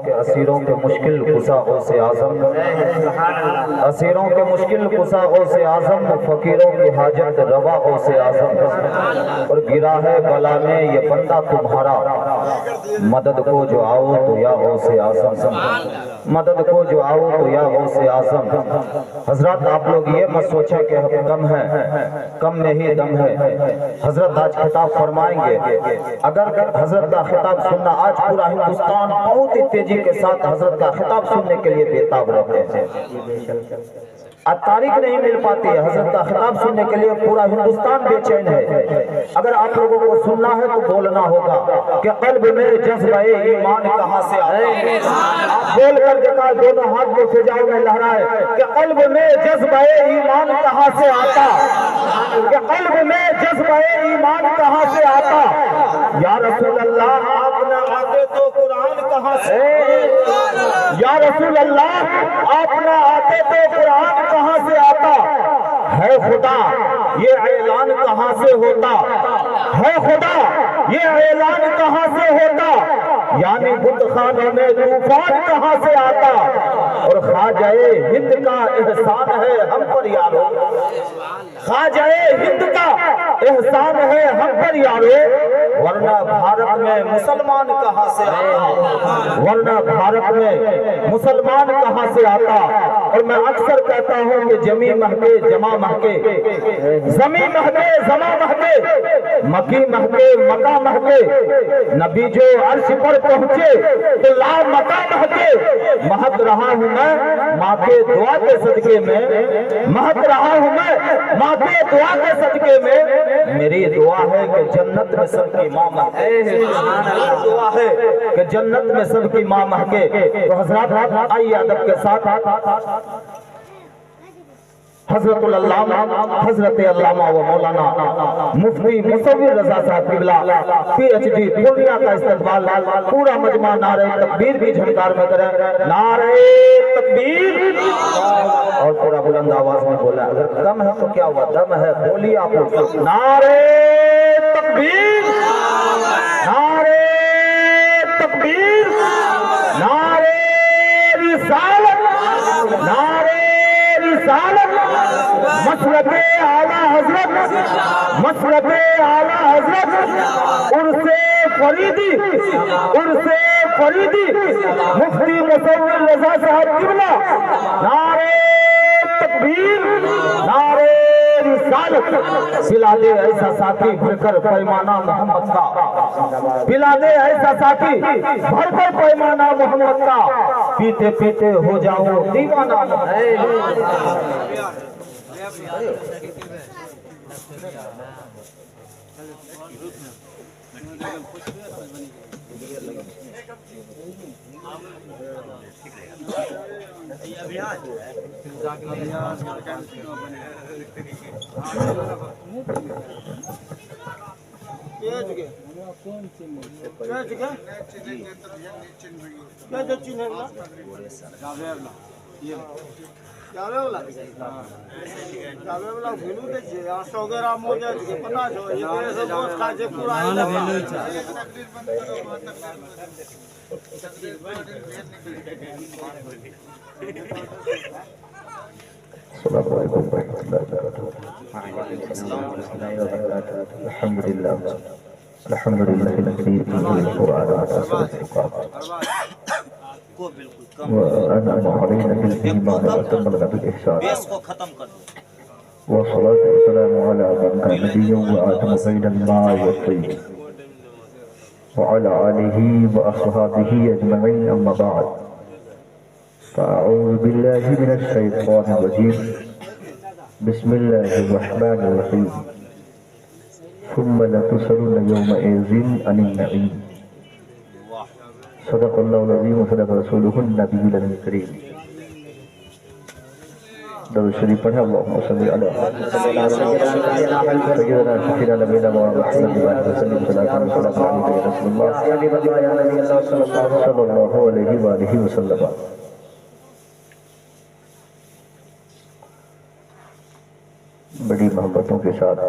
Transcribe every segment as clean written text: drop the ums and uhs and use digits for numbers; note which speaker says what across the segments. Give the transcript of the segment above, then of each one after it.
Speaker 1: کہ اسیروں کے مشکل کشا غوث اعظم، اسیروں کے مشکل کشا غوث اعظم، فقیروں کی حاجت روا غوث اعظم، اور گرا ہے بلا میں یہ بندہ تمہارا، مدد کو جو آؤ تو یا غوث اعظم، مدد کو جو آؤ تو یا غوث اعظم۔ حضرات آپ لوگ یہ مت سوچیں کہ ہم کم ہیں، کم میں ہی دم ہے۔ حضرت آج خطاب فرمائیں گے، اگر حضرت کا خطاب سننا، آج پورا ہندوستان بہت ہی تیزی کے ساتھ حضرت کا خطاب سننے کے لیے بےتاب رہتے ہیں۔ آج تاریخ نہیں مل پاتی ہے، حضرت کا خطاب سننے کے لیے پورا ہندوستان بے چین ہے۔ اگر آپ لوگوں کو سننا ہے تو بولنا ہوگا کہ قلب میں جذبہ ایمان کہاں سے آتا ہے۔ آپ بول کر دکھائیں، دونوں ہاتھ کو فضاؤں میں لہرائے کہ قلب میں جذبہ ایمان کہاں سے آتا، کہ قلب میں جذبہ ایمان کہاں سے آتا۔ یا رسول اللہ آپ نہ آتے تو قرآن کہاں سے، یا رسول اللہ آپ نہ آتے تو قرآن کہاں سے آتا۔ ہے خدا یہ اعلان کہاں سے ہوتا، ہے خدا یہ اعلان کہاں سے ہوتا، یعنی بت خانوں میں طوفان کہاں سے آتا۔ اور خواجہ ہند کا احسان ہے ہم پر یارو، خواجہ ہند کا احسان ہے ہم پر یارو، ورنہ بھارت میں مسلمان کہاں سے آتا، ورنہ بھارت میں مسلمان کہاں سے آتا۔ اور میں اکثر کہتا ہوں کہ جمی مہکے جمع مہکے، زمین مہکے زماں مہکے، مکی مہکے مکہ مہکے، نبی جو عرش پر پہنچے تو لا مکہ مہکے۔ مہک رہا ہوں میں ماں کے دعا کے صدقے میں، مہک رہا ہوں میں ماں کے دعا کے صدقے میں، میری دعا ہے کہ جنت میں سب کی ماں مہکے، میری دعا ہے کہ جنت میں سب کی ماں مہکے۔ تو حضرات آئیے ادب کے ساتھ حضرت العلامہ، حضرت علامہ و مولانا مفتی مصور رضا صاحب قبلہ پی ایچ ڈی پورنیا کا استقبال پورا مجمع نعرہ تکبیر کی جھنکار میں کریں، نعرہ تکبیر، اور پورا بلند آواز میں بولا۔ اگر کم ہے تو کیا ہوا، دم ہے بولیے آپ لوگ، نعرہ تکبیر، نعرہ تکبیر، نعرہ رسالت، نعرہ رسالت، مسلک اعلیٰ حضرت، مسلک اعلیٰ حضرت، عرص فریدی، عرص فریدی، مفتی مصور رضا صاحب قبلہ، نعرہ تکبیر، نعرہ رسالت۔ پلا دے ایسا ساتھی بھر کر پیمانہ محمد کا، پلا دے ایسا ساتھی بھر کر پیمانہ محمد کا، پیتے پیتے ہو جاؤں دیوانہ محمد کا۔ السلام علیکم ورحمۃ اللہ وبرکاتہ۔ الحمدللہ الحمدللہ الذی بالقرآن وأنعم علينا بالإيمان وأتمنا بالإحسان، والصلاة والسلام على من كان نبيا وآدم بين الماء والطين وعلى آله وأصحابه أجمعين، أما بعد، فأعوذ بالله من الشيطان الرجيم، بسم الله الرحمن الرحيم، ثم لتسألن يومئذ عن النعيم، صدق اللہ العظیم وصدق رسولہ النبی الکریم۔ درود شریف پڑھیں، اللہم صلی علی سیدنا شفیعنا نبینا محمد وسلم، صلاۃ و سلام علیک رسول اللہ صلی اللہ علیہ وآلہ وسلم۔ بڑی محبتوں کے ساتھ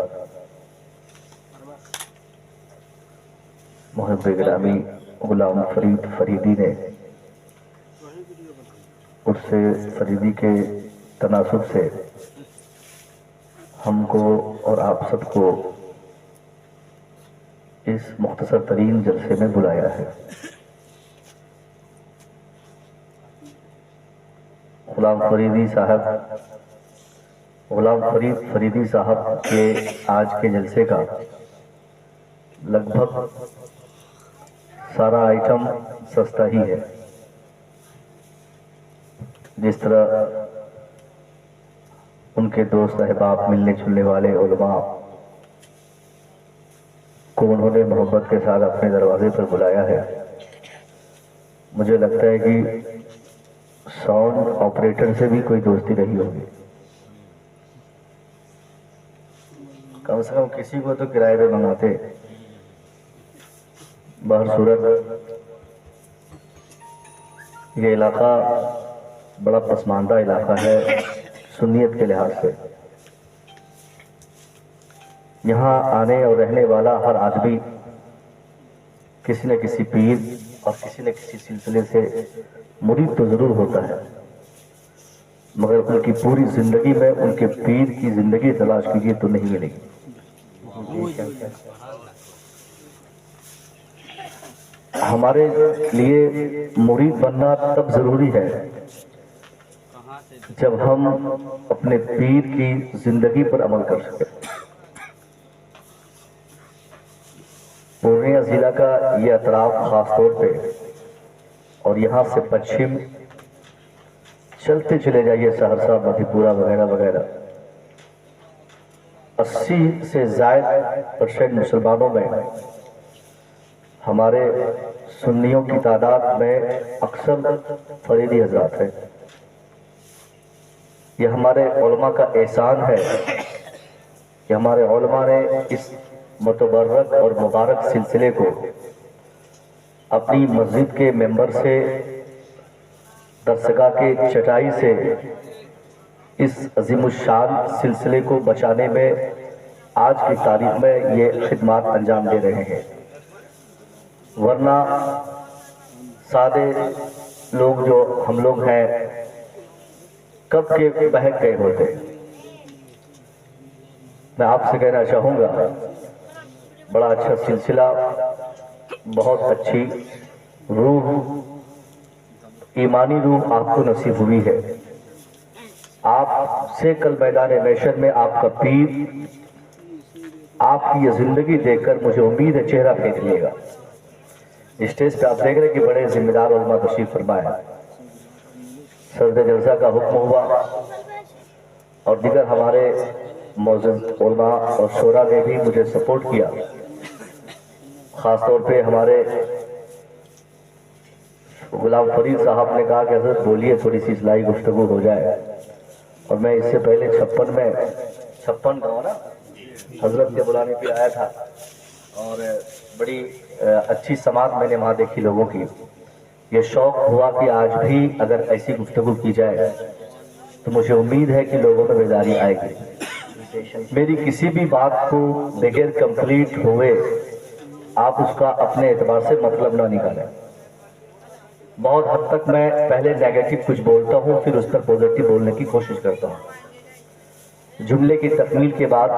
Speaker 1: محب گرامی غلام فرید فریدی نے
Speaker 2: عرس فریدی کے تناسب سے ہم کو اور آپ سب کو اس مختصر ترین جلسے میں بلایا ہے۔ غلام فرید فریدی صاحب کے آج کے جلسے کا لگ بھگ سارا آئٹم سستا ہی ہے۔ جس طرح ان کے دوست احباب ملنے جلنے والے علماء کو انہوں نے محبت کے ساتھ اپنے دروازے پر بلایا ہے، مجھے لگتا ہے کہ ساؤنڈ آپریٹر سے بھی کوئی دوستی رہی ہوگی، کم سے کم کسی کو تو کرائے پہ منگاتے۔ بہر صورت یہ علاقہ بڑا پسماندہ علاقہ ہے سنیت کے لحاظ سے۔ یہاں آنے اور رہنے والا ہر آدمی کسی نہ کسی پیر اور کسی نہ کسی سلسلے سے مرید تو ضرور ہوتا ہے، مگر ان کی پوری زندگی میں ان کے پیر کی زندگی تلاش کیجیے تو نہیں ملے گی۔ ہمارے لیے مرید بننا تب ضروری ہے جب ہم اپنے پیر کی زندگی پر عمل کر سکیں۔ پورنیہ ضلع کا یہ اطراف خاص طور پہ اور یہاں سے پچھم چلتے چلے جائیے سہرسہ مدھی پورہ وغیرہ وغیرہ، 80 سے زائد % مسلمانوں میں ہمارے سنیوں کی تعداد میں اکثر فریدی حضرات ہیں۔ یہ ہمارے علماء کا احسان ہے کہ ہمارے علماء نے اس متبرک اور مبارک سلسلے کو اپنی مسجد کے ممبر سے، درسگاہ کے چٹائی سے اس عظیم الشان سلسلے کو بچانے میں آج کی تاریخ میں یہ خدمات انجام دے رہے ہیں، ورنہ سادے لوگ جو ہم لوگ ہیں کب کے بہک گئے ہوتے۔ میں آپ سے کہنا چاہوں گا بڑا اچھا سلسلہ، بہت اچھی روح، ایمانی روح آپ کو نصیب ہوئی ہے۔ آپ سے کل میدان محشر میں آپ کا پیر آپ کی یہ زندگی دیکھ کر مجھے امید ہے چہرہ پھینک لے گا۔ اسٹیج پہ آپ دیکھ رہے ہیں کہ بڑے ذمہ دار علماء تشریف فرما ہے، صدر جلسہ کا حکم ہوا اور دیگر ہمارے معزز علماء اور شورا نے بھی مجھے سپورٹ کیا۔ خاص طور پہ ہمارے غلام فرید صاحب نے کہا کہ حضرت بولیے، تھوڑی سی اصلاحی گفتگو ہو جائے، اور میں اس سے پہلے 56 حضرت کے بلانے پہ آیا تھا اور بڑی اچھی سماعت میں نے وہاں دیکھی لوگوں کی۔ یہ شوق ہوا کہ آج بھی اگر ایسی گفتگو کی جائے تو مجھے امید ہے کہ لوگوں میں بیداری آئے گی۔ میری کسی بھی بات کو بغیر کمپلیٹ ہوئے آپ اس کا اپنے اعتبار سے مطلب نہ نکالیں۔ بہت حد تک میں پہلے نیگیٹو کچھ بولتا ہوں، پھر اس پر پوزیٹو بولنے کی کوشش کرتا ہوں۔ جملے کی تکمیل کے بعد،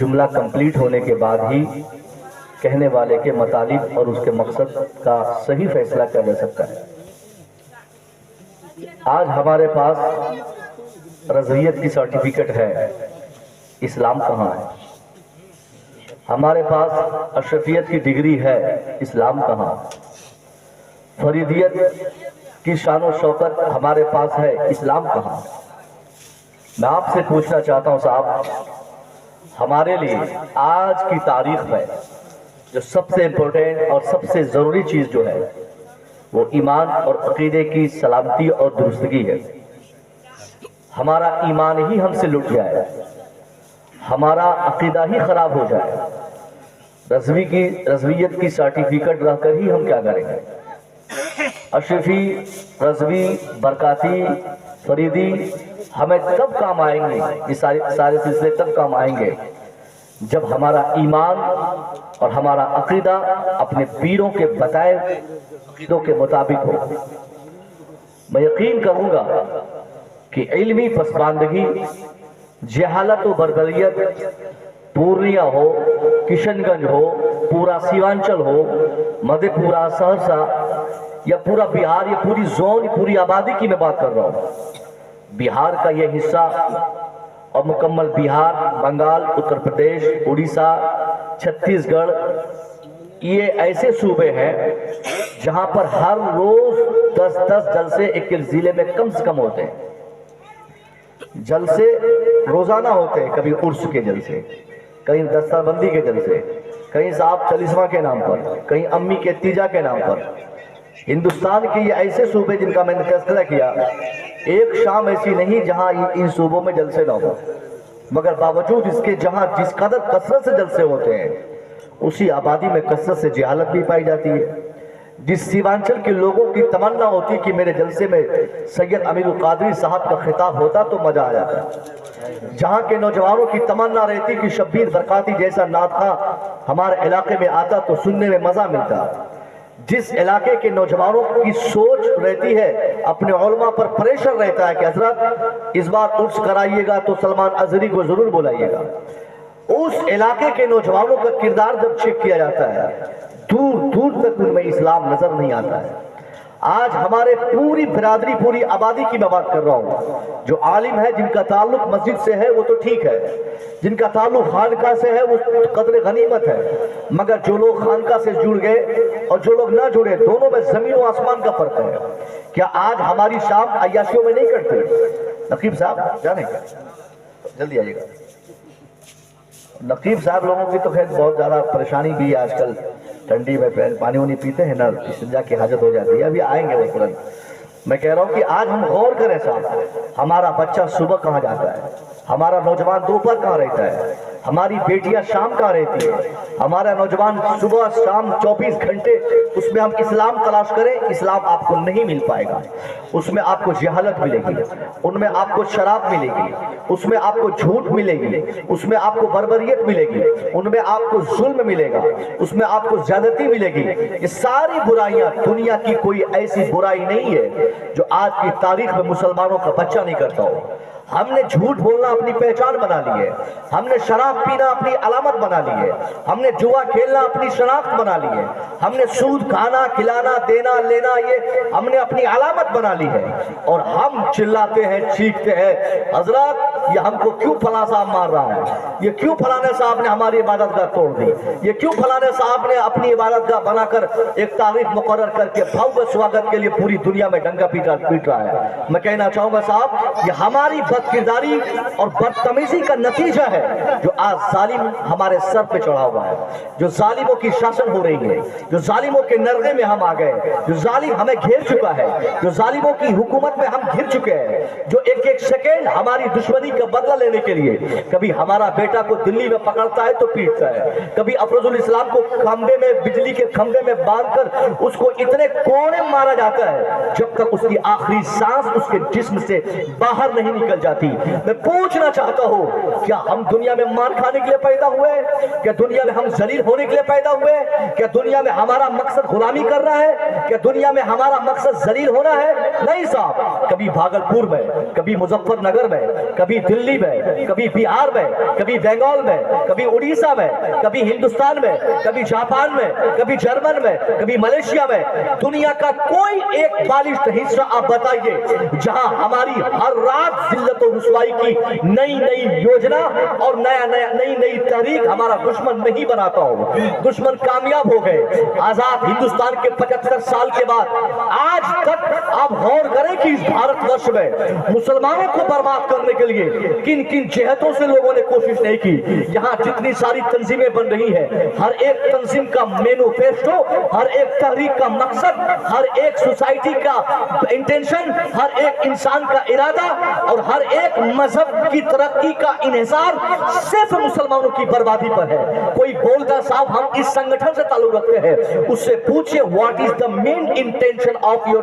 Speaker 2: جملہ کمپلیٹ ہونے کے بعد ہی کہنے والے کے مطالب اور اس کے مقصد کا صحیح فیصلہ کیا جا سکتا ہے۔ آج ہمارے پاس رضویت کی سرٹیفکیٹ ہے، اسلام کہاں ہے؟ ہمارے پاس اشرفیت کی ڈگری ہے، اسلام کہاں؟ فریدیت کی شان و شوکت ہمارے پاس ہے، اسلام کہاں؟ میں آپ سے پوچھنا چاہتا ہوں صاحب، ہمارے لیے آج کی تاریخ میں جو سب سے امپورٹنٹ اور سب سے ضروری چیز جو ہے وہ ایمان اور عقیدے کی سلامتی اور درستگی ہے۔ ہمارا ایمان ہی ہم سے لٹ جائے، ہمارا عقیدہ ہی خراب ہو جائے، رضویت کی سرٹیفکیٹ رہ کر ہی ہم کیا کریں گے؟ اشرفی، رضوی، برکاتی، فریدی ہمیں تب کام آئیں گے، یہ سارے سلسلے تب کام آئیں گے جب ہمارا ایمان اور ہمارا عقیدہ اپنے پیروں کے بتائے عقیدوں کے مطابق ہو۔ میں یقین کروں گا کہ علمی پسماندگی، جہالت و بربریت پورنیہ ہو، کشن گنج ہو، پورا سیوانچل ہو، مدھے پورا، سہرسہ یا پورا بہار، یا پوری زون، پوری آبادی کی میں بات کر رہا ہوں، بہار کا یہ حصہ اور مکمل بہار، بنگال، اتر پردیش، اڑیسہ، چھتیس گڑھ، یہ ایسے صوبے ہیں جہاں پر ہر روز 10 جلسے ایک ضلع میں کم سے کم ہوتے ہیں۔ جلسے روزانہ ہوتے ہیں، کبھی عرس کے جلسے، کہیں دستہ بندی کے جلسے، کہیں صاحب چالیسواں کے نام پر، کہیں امی کے تیجا کے نام پر۔ ہندوستان کے یہ ایسے صوبے جن کا میں نے تذکرہ کیا، ایک شام ایسی نہیں جہاں ان صوبوں میں جلسے نہ ہو، مگر باوجود اس کے جہاں جس قدر کثرت سے جلسے ہوتے ہیں، اسی آبادی میں کثرت سے جہالت بھی پائی جاتی ہے۔ جس سیوانچل کے لوگوں کی تمنا ہوتی کہ میرے جلسے میں سید امیر القادری صاحب کا خطاب ہوتا تو مزہ آ جاتا، جہاں کے نوجوانوں کی تمنا رہتی کہ شبیر برکاتی جیسا نعت خواں ہمارے علاقے میں آتا تو سننے میں مزہ ملتا، جس علاقے کے نوجوانوں کی سوچ رہتی ہے، اپنے علماء پر پریشر رہتا ہے کہ حضرت اس بار عرس کرائیے گا تو سلمان اظہری کو ضرور بلائیے گا، اس علاقے کے نوجوانوں کا کردار جب چیک کیا جاتا ہے، دور دور تک ان میں اسلام نظر نہیں آتا ہے۔ آج ہمارے پوری برادری، پوری آبادی کی میں بات کر رہا ہوں، جو عالم ہے، جن کا تعلق مسجد سے ہے وہ تو ٹھیک ہے، جن کا تعلق خانقاہ سے ہے وہ قدر غنیمت ہے، مگر جو لوگ خانقاہ سے جڑ گئے اور جو لوگ نہ جڑے، دونوں میں زمین و آسمان کا فرق ہے۔ کیا آج ہماری شام عیاشیوں میں نہیں کٹتی؟ نقیب صاحب جانے کا جلدی آئیے گا۔ نقیب صاحب لوگوں کی تو خیر بہت زیادہ پریشانی بھی ہے آج کل، ٹھنڈی میں پانی وانی پیتے ہیں نا، استنجا کی حاجت ہو جاتی ہے، ابھی آئیں گے وہ ترنت۔ میں کہہ رہا ہوں کہ آج ہم غور کریں صاحب، ہمارا بچہ صبح کہاں جاتا ہے، ہمارا نوجوان دوپہر کہاں رہتا ہے، ہماری بیٹیاں شام کہاں رہتی ہے، ہمارا نوجوان صبح شام 24 گھنٹے اس میں ہم اسلام تلاش کریں، اسلام آپ کو نہیں مل پائے گا، اس میں آپ کو جہالت ملے گی، ان میں آپ کو شراب ملے گی، اس میں آپ کو جھوٹ ملے گی، اس میں آپ کو بربریت ملے گی، ان میں آپ کو ظلم ملے گا، اس میں آپ کو زیادتی ملے گی۔ یہ ساری برائیاں، دنیا کی کوئی ایسی برائی نہیں ہے جو آج کی تاریخ میں مسلمانوں کا بچہ نہیں کرتا ہو۔ ہم نے جھوٹ بولنا اپنی پہچان بنا لی ہے، ہم نے شراب پینا اپنی علامت بنا لی ہے، ہم نے جوا کھیلنا اپنی شناخت بنا لی ہے، ہم نے سود کھانا، کھلانا، دینا، لینا یہ ہم نے اپنی علامت بنا لی ہے، اور ہم چلاتے ہیں، چیختے ہیں، حضرات یہ ہم کو کیوں فلاں صاحب مار رہا ہے، یہ کیوں فلانے صاحب نے ہماری عبادت گاہ توڑ دی، یہ کیوں فلانے صاحب نے اپنی عبادت گاہ بنا کر ایک تاریخ مقرر کر کے بھوے سواگت کے لیے پوری دنیا میں ڈنگا پیٹ رہا ہے۔ میں کہنا چاہوں گا صاحب، یہ ہماری بد کرداری اور بدتمیزی کا نتیجہ ہے جو آج ظالم ہمارے سر پہ چڑھا ہوا ہے، جو ظالموں کی شاشن ہو رہی ہے، جو ظالموں کے نرغے میں ہم آ گئے، جو ظالم ہمیں گھیر چکا ہے، جو ظالموں کی حکومت میں ہم گھر چکے ہیں، جو ایک ایک سیکنڈ ہماری دشمنی کا بدلہ لینے کے لیے کبھی ہمارا بیٹا کو دلی میں پکڑتا ہے تو پیٹتا ہے، کبھی افروز الاسلام کو کھمبے میں، بجلی کے کھمبے میں باندھ کر اس کو اتنے کوڑے مارا جاتا ہے جب تک اس کی آخری سانس اس کے جسم سے باہر نہیں نکل جاتی۔ میں پوچھنا چاہتا ہوں، کیا ہم دنیا میں مار کھانے کے لیے پیدا ہوئے؟ کیا دنیا میں ہم ذلیل ہونے کے لیے پیدا ہوئے؟ کیا دنیا میں ہمارا مقصد غلامی کرنا ہے؟ کیا دنیا میں ہمارا مقصد ذلیل ہونا ہے؟ نہیں صاحب، کبھی بھاگلپور میں، کبھی مظفر نگر میں، کبھی دلی میں، کبھی بہار میں، کبھی بنگال میں، کبھی اڑیسہ میں، کبھی ہندوستان میں، کبھی جاپان میں، کبھی جرمن میں، کبھی ملیشیا میں، دنیا کا کوئی ایک بالشت حصہ آپ بتائیے جہاں ہماری ہر رات ذلت و رسوائی کی نئی نئی یوجنا اور نئی نئی تحریک ہمارا دشمن نہیں بناتا ہو۔ دشمن کامیاب ہو گئے۔ آزاد ہندوستان کے 75 سال کے بعد آج تک آپ غور کریں کہ اس بھارت ورش میں مسلمانوں کو برباد کرنے کے لیے کن کن جہتوں سے لوگوں نے کوشش نہیں کی۔ یہاں جتنی ساری تنظیمیں بن رہی ہیں، ہر ایک تنظیم کا مینوفیسٹو، ہر ایک تحریک کا مقصد، ہر ایک سوسائٹی کا انٹینشن، ہر ایک انسان کا ارادہ اور ہر ایک مذہب کی ترقی کا انحصار صرف مسلمانوں کی بربادی پر ہے۔ کوئی بولتا صاحب ہم اس سنگٹھن سے تعلق رکھتے ہیں، اس سے پوچھئے what is the main intention of your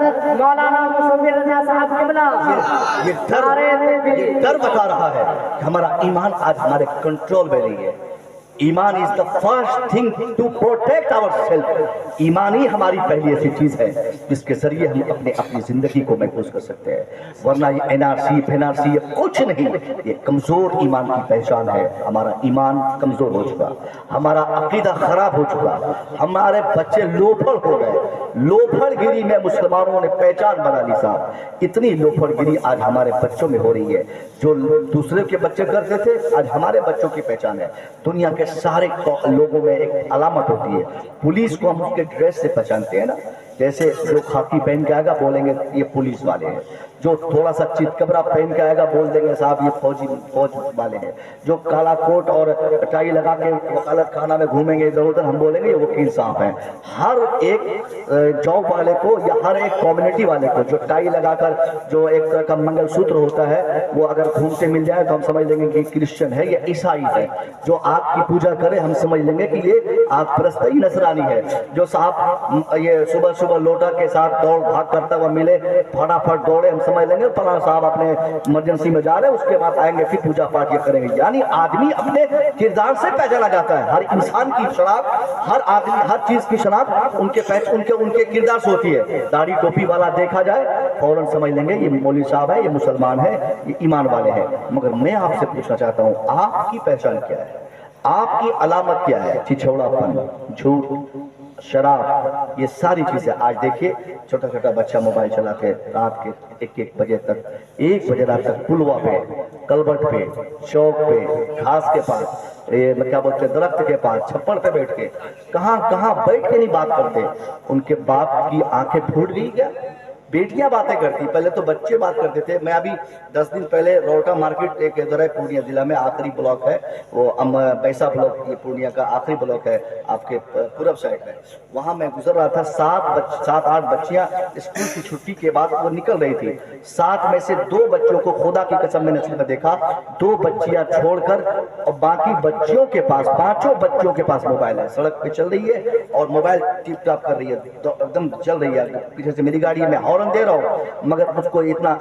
Speaker 3: حضرت مولانا مصور رضا صاحب قبلہ
Speaker 2: یہ ڈر بتا رہا ہے کہ ہمارا ایمان آج ہمارے کنٹرول میں نہیں ہے. ایمان is the first thing to protect ourselves. ایمان ہی ہماری پہلی ایسی چیز ہے جس کے ذریعے ہم اپنی زندگی کو محفوظ کر سکتے ہیں. ورنہ یہ NRC FNRC یہ کچھ نہیں, یہ کمزور ایمان کی پہچان ہے. ہمارا ایمان کمزور ہو چکا, ہمارا عقیدہ خراب ہو چکا, ہمارے بچے لوپھڑ ہو گئے. لوپھڑ گیری میں مسلمانوں نے پہچان بنا لی صاحب. اتنی لوپھڑ گیری آج ہمارے بچوں میں ہو رہی ہے. جو دوسرے کے بچے کرتے تھے آج ہمارے بچوں کی پہچان ہے. دنیا کے سارے لوگوں میں ایک علامت ہوتی ہے. پولیس کو ہم اس کے ڈریس سے پہچانتے ہیں نا, جیسے جو خاکی پہن کے آئے گا بولیں گے یہ پولیس والے ہیں. جو تھوڑا سا چت کبرا پہن کے آئے گا بول دیں گے صاحب یہ فوج والے ہیں. جو کالا کوٹ اور ٹائی لگا کے وکالت خانہ میں گھومیں گے ادھر ادھر ہم بولیں گے یہ وکیل صاحب ہیں. ہر ایک جاب والے کو یا ہر ایک کمیونٹی والے کو جو ٹائی لگا کر جو ایک طرح کا منگل سوتر ہوتا ہے وہ اگر گھومتے مل جائے تو ہم سمجھ لیں گے کہ کرسچن ہے یا عیسائی ہے. جو آگ کی پوجا کرے ہم سمجھ لیں گے کہ یہ آگ پرست ہی نصرانی ہے. جو صاحب یہ صبح صبح لوٹا کے ساتھ دوڑ بھاگ کرتا ہوا ملے پھٹافٹ دوڑے ہم سمجھ لیں گے فلاں صاحب اپنے ایمرجنسی میں جا رہے ہیں, اس کے بعد آئیں گے پھر پوجا پاٹ یہ کریں گے. یعنی آدمی اپنے کردار سے پہچانا جاتا ہے. ہر انسان کی شناخت, ہر آدمی ہر چیز کی شناخت ان کے کردار سے ہوتی ہے. داڑھی ٹوپی والا دیکھا جائے فوراً سمجھ لیں گے یہ مولوی صاحب ہے, یہ مسلمان ہے, یہ ایمان والے ہیں. مگر میں آپ سے پوچھنا چاہتا ہوں آپ کی پہچان کیا ہے؟ آپ کی علامت کیا ہے؟ چھچھوڑا پن, جھوٹ, شراب, یہ ساری چیزیں. آج دیکھیے چھوٹا چھوٹا بچہ موبائل چلا کے رات کے 1 بجے تک 1 بجے رات تک پلوا پہ, کلبٹ پہ, چوک پہ, گھاس کے پاس, یہ کیا بولتے ہیں درخت کے پاس, چھپڑ پہ بیٹھ کے کہاں بیٹھ کے نہیں بات کرتے. ان کے باپ کی آنکھیں پھوٹ گئی کیا؟ بیٹیاں باتیں کرتی, پہلے تو بچے بات کرتے تھے. میں ابھی 10 دن پہلے روٹا مارکیٹ ایک ادھر ہے پورنیہ ضلع میں, آخری بلاک ہے وہ بیسا بلاک, یہ پورنیہ کا آخری بلاک ہے آپ کے پورب سائڈ میں. وہاں میں گزر رہا تھا, 7-8 بچیاں اسکول کی چھٹی کے بعد وہ نکل رہی تھی. 7 میں سے 2 بچوں کو خدا کی قسم میں نصیب میں دیکھا, 2 بچیاں چھوڑ کر اور باقی بچیوں کے پاس 5 بچوں کے پاس موبائل ہے. سڑک پہ چل رہی ہے اور موبائل ٹپ ٹاپ کر رہی ہے, ایک دم چل رہی ہے. پیچھے سے میری گاڑی میں ہارن دے رہا ہوں مگر اس کو اتنا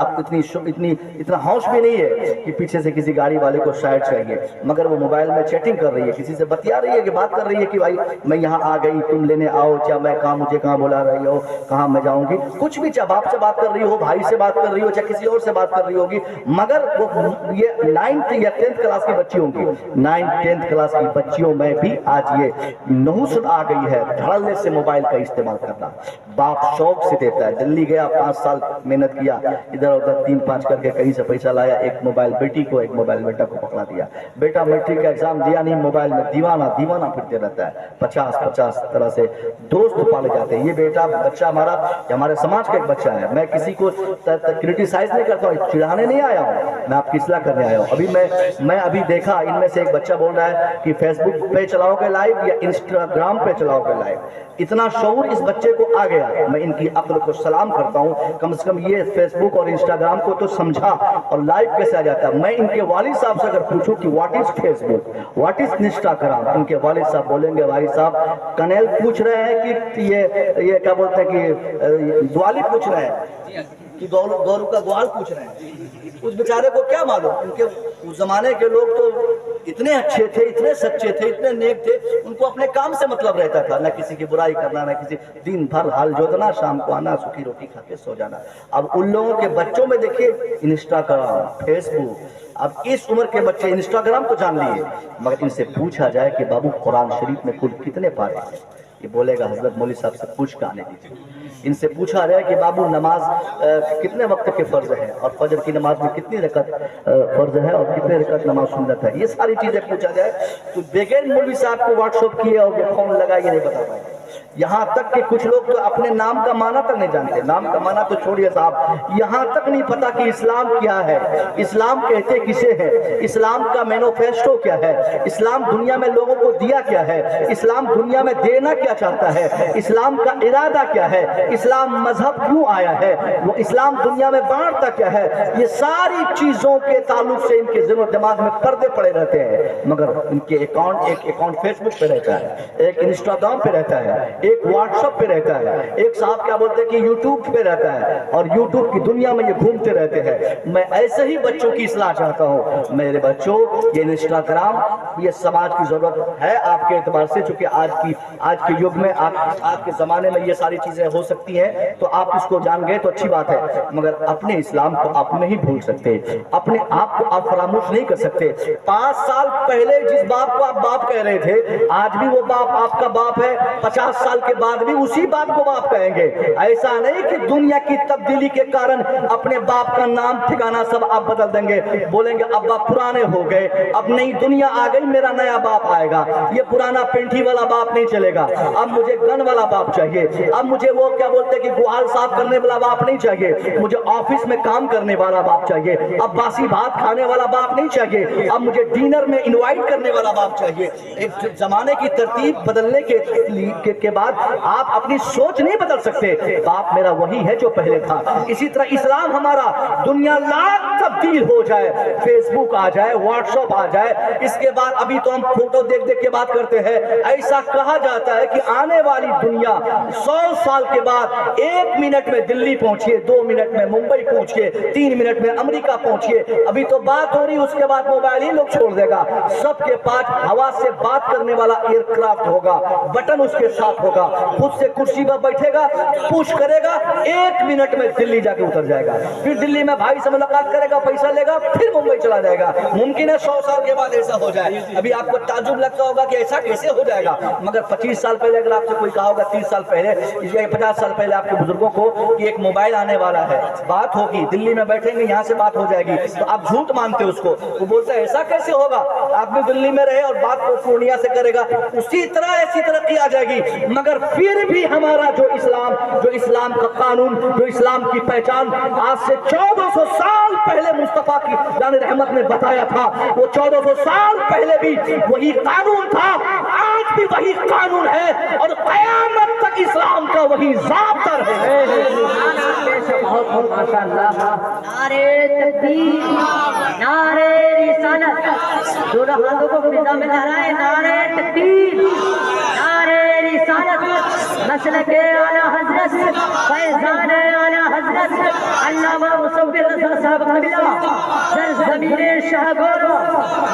Speaker 2: ہوش بھی نہیں ہے کہ پیچھے سے کسی گاڑی والے کو شاید چاہیے. مگر وہ موبائل میں چیٹنگ کر رہی ہے, کسی سے بتیا رہی ہے کہ بات کر رہی ہے کہ بھائی میں یہاں آ گئی, تم لینے آؤ, چاہے میں کہاں, مجھے کہاں بلا رہی ہو, کہاں میں جاؤں گی, کچھ بھی, چاہے باپ سے بات کر رہی ہو, بھائی سے بات کر رہی ہو, چاہے کسی اور سے بات کر رہی ہوگی. مگر وہ یہ 9th یا 10th کلاس کی بچی ہوں گی. 9th 10th کلاس کی بچیوں میں بھی آج یہ نحوست آ گئی ہے دھڑلے سے موبائل کا استعمال کرنا. باپ شوق سے دیتا ہے. دلی گیا 5 سال محنت کیا, ادھر ادھر 3-5 کر کے کہیں سے پیسہ لایا, ایک موبائل بیٹی کو, ایک موبائل بیٹا کو پکڑا دیا. بیٹا میٹرک کا ایگزام دیا نہیں, موبائل میں دیوانہ پھرتے رہتا ہے. 50 طرح سے دوست پالے جاتے ہیں. یہ بیٹا بچہ ہمارے سماج کا ایک بچہ ہے. میں کسی کو کرٹیسائز نہیں کرتا ہوں, چڑھانے نہیں آیا ہوں, میں آپ کی اصلاح کرنے آیا ہوں. ابھی میں ابھی دیکھا ان میں سے ایک بچہ بول رہا ہے کہ فیس بک پہ چلاؤ گے لائیو یا انسٹاگرام پہ چلاؤ گے لائیو. اتنا شعور اس بچے کو آ گیا. میں ان کی عقل کو سلام کرتا ہوں, کم سے کم یہ فیس بک اور انسٹاگرام کو تو سمجھا اور لائیو کیسے آ جاتا ہے. میں ان کے والد صاحب سے اگر پوچھوں کہ what is Facebook, what is Instagram, ان کے والد صاحب بولیں گے بھائی صاحب کنیل پوچھ رہے ہیں کہ یہ کیا بولتے ہیں کہ دوالی پوچھ رہے ہیں کہ گورو کا گوال پوچھ رہے ہیں. اس بیچارے کو کیا معلوم, ان کے اس زمانے کے لوگ تو اتنے اچھے تھے, اتنے سچے تھے, اتنے نیک تھے, ان کو اپنے کام سے مطلب رہتا تھا, نہ کسی کی برائی کرنا, نہ کسی, دن بھر حال جوتنا, شام کو آنا, سوکھی روٹی کھا کے سو جانا. اب ان لوگوں کے بچوں میں دیکھیے انسٹاگرام, فیس بک. اب اس عمر کے بچے انسٹاگرام تو جان لیے, مگر ان سے پوچھا جائے کہ بابو قرآن شریف میں کل کتنے پارے ہیں, یہ بولے گا حضرت مولوی صاحب سے پوچھ کے آنے دیجیے. ان سے پوچھا جائے کہ بابو نماز کتنے وقت کے فرض ہے, اور فجر کی نماز میں کتنی رکعت فرض ہے, اور کتنے رکعت نماز سنت ہے, یہ ساری چیزیں پوچھا جائے تو بغیر مولوی صاحب کو واٹس ایپ کیے اور فون لگائے یہ نہیں بتا پائے. یہاں تک کہ کچھ لوگ تو اپنے نام کا معنی تک نہیں جانتے. نام کا معنی تو چھوڑیے صاحب, یہاں تک نہیں پتا کہ اسلام کیا ہے, اسلام کہتے کسے ہے, اسلام کا مینوفیسٹو کیا ہے, اسلام دنیا میں لوگوں کو دیا کیا ہے, اسلام دنیا میں دینا کیا چاہتا ہے, اسلام کا ارادہ کیا ہے, اسلام مذہب کیوں آیا ہے, وہ اسلام دنیا میں بانٹتا کیا ہے. یہ ساری چیزوں کے تعلق سے ان کے ذہن و دماغ میں پردے پڑے رہتے ہیں. مگر ان کے ایک اکاؤنٹ فیس بک پہ رہتا ہے, ایک انسٹاگرام پہ رہتا ہے, ہے, ایک واٹس ایپ پہ رہتا ہے, ایک صاحب کیا بولتے ہیں کہ یوٹیوب پہ رہتا ہے, اور یوٹیوب کی دنیا میں یہ گھومتے رہتے ہیں. میں ایسے ہی بچوں کی اصلاح چاہتا ہوں. میرے بچوں, یہ انسٹاگرام یہ سماج کی ضرورت ہے آپ کے اعتبار سے, چونکہ آج کے یگ میں آج کے زمانے میں یہ ساری چیزیں ہو سکتی ہیں, تو آپ اس کو جان گئے تو اچھی بات ہے, مگر اپنے اسلام کو آپ نہیں بھول سکتے, اپنے آپ کو آپ فراموش نہیں کر سکتے. 5 سال پہلے جس باپ کو آپ باپ کہہ رہے تھے, آج بھی وہ باپ آپ کا باپ ہے, 50 سال کے بعد بھی اسی باپ کو باپ کہیں گے. ایسا نہیں کہ دنیا کی تبدیلی کے کارن اپنے باپ کا نام ٹھکانا سب آپ بدل دیں گے, بولیں گے اب باپ پرانے ہو گئے, اب نئی دنیا آ گئی, میرا نیا باپ آئے گا. یہ پرانا پینٹھی والا باپ نہیں چلے گا, اب مجھے گن والا باپ چاہیے, اب مجھے وہ کیا بولتے ہیں کہ گوہال صاف کرنے والا باپ نہیں چاہیے, مجھے آفس میں کام کرنے والا باپ چاہیے, اب باسی بھات کھانے والا باپ نہیں چاہیے, اب مجھے ڈینر میں انوائٹ کرنے والا باپ چاہیے. ایک زمانے کی ترتیب بدلنے کے بعد آپ اپنی سوچ نہیں بدل سکتے. باپ میرا وہی ہے جو پہلے تھا. اسی طرح اسلام ہمارا, دنیا لاکھ تبدیل ہو جائے, فیس بک آ جائے, واٹس ایپ آ جائے, اس کے بعد ابھی تو ہم فوٹو دیکھ دیکھ کے بات کرتے ہیں. ایسا کہا جاتا ہے کہ آنے والی دنیا 100 سال کے بعد 1 منٹ میں دلی پہنچیے, 2 منٹ میں ممبئی پہنچیے, 3 منٹ میں امریکہ پہنچیے. ابھی تو بات ہو رہی, اس کے بعد موبائل ہی لوگ چھوڑ دے گا. سب کے پاس ہوا سے بات کرنے والا ایئر کرافٹ ہوگا, بٹن اس کے ساتھ ہوگا, خود سے کرسی پر بیٹھے گا, پوچھ کرے گا, 1 منٹ میں دلی جا کے اتر جائے گا. پھر دلی میں بھائی سے ملاقات کرے گا, پیسہ لے گا, پھر ممبئی چلا جائے گا. ممکن ہے 100 سال کے بعد ایسا ہو جائے. ابھی آپ کو تعجب لگتا ہوگا کہ ایسا کیسے ہو جائے گا, مگر 25 سال پہلے اگر آپ سے کوئی کہا ہوگا, 30 سال پہلے, 50 سال پہلے آپ کے بزرگوں کو کہ ایک موبائل آنے والا ہے, بات ہوگی, دلی میں بیٹھیں گے, یہاں سے بات ہو جائے گی, تو آپ جھوٹ مانتے اس کو. وہ بولتا ہے ایسا کیسے ہوگا, آپ بھی دلی میں رہے اور بات کو پورنیہ سے کرے گا, اسی طرح ایسی ترقی آ جائے گی. مگر پھر بھی ہمارا جو اسلام کا قانون, جو اسلام کی پہچان آج سے 1400 سال پہلے مصطفیٰ کی یعنی رحمت نے بتایا تھا, وہ 1400 سال پہلے بھی وہی قانون تھا, آج بھی وہی قانون ہے, اور قیامت تک اسلام کا وہی ضابطہ رہے.
Speaker 3: بہت ماشاءاللہ. نعرے تکبیر, نعرے رسالت, دونوں ہاتھوں کو فضا میں لہرائیں. نعرے تکبیر, نعرے رسالت, مسلک اعلیٰ حضرت, فیضان اعلیٰ حضرت علامہ مصور رضا صاحب قبلہ, سرزمین شاہ گورو.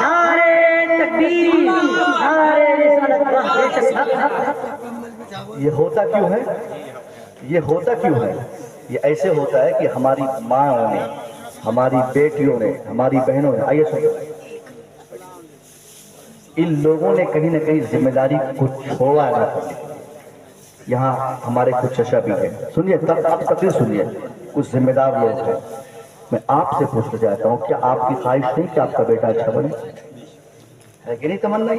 Speaker 3: نعرے تکبیر, نعرے رسالت.
Speaker 2: یہ ہوتا کیوں ہے, یہ ہوتا کیوں ہے؟ یہ ایسے ہوتا ہے کہ ہماری ماں نے, ہماری بیٹیوں نے, ہماری بہنوں نے, آئیے سنو, ان لوگوں نے کہیں نہ کہیں ذمہ داری کو چھوڑا ہے. یہاں ہمارے کچھ چچا بھی ہیں, سنیے آپ تقریر سنیے, کچھ ذمہ دار لوگ ہیں. میں آپ سے پوچھنا چاہتا ہوں, کیا آپ کی خواہش نہیں کہ آپ کا بیٹا اچھا بنے؟ ہے کہ نہیں تمنا؟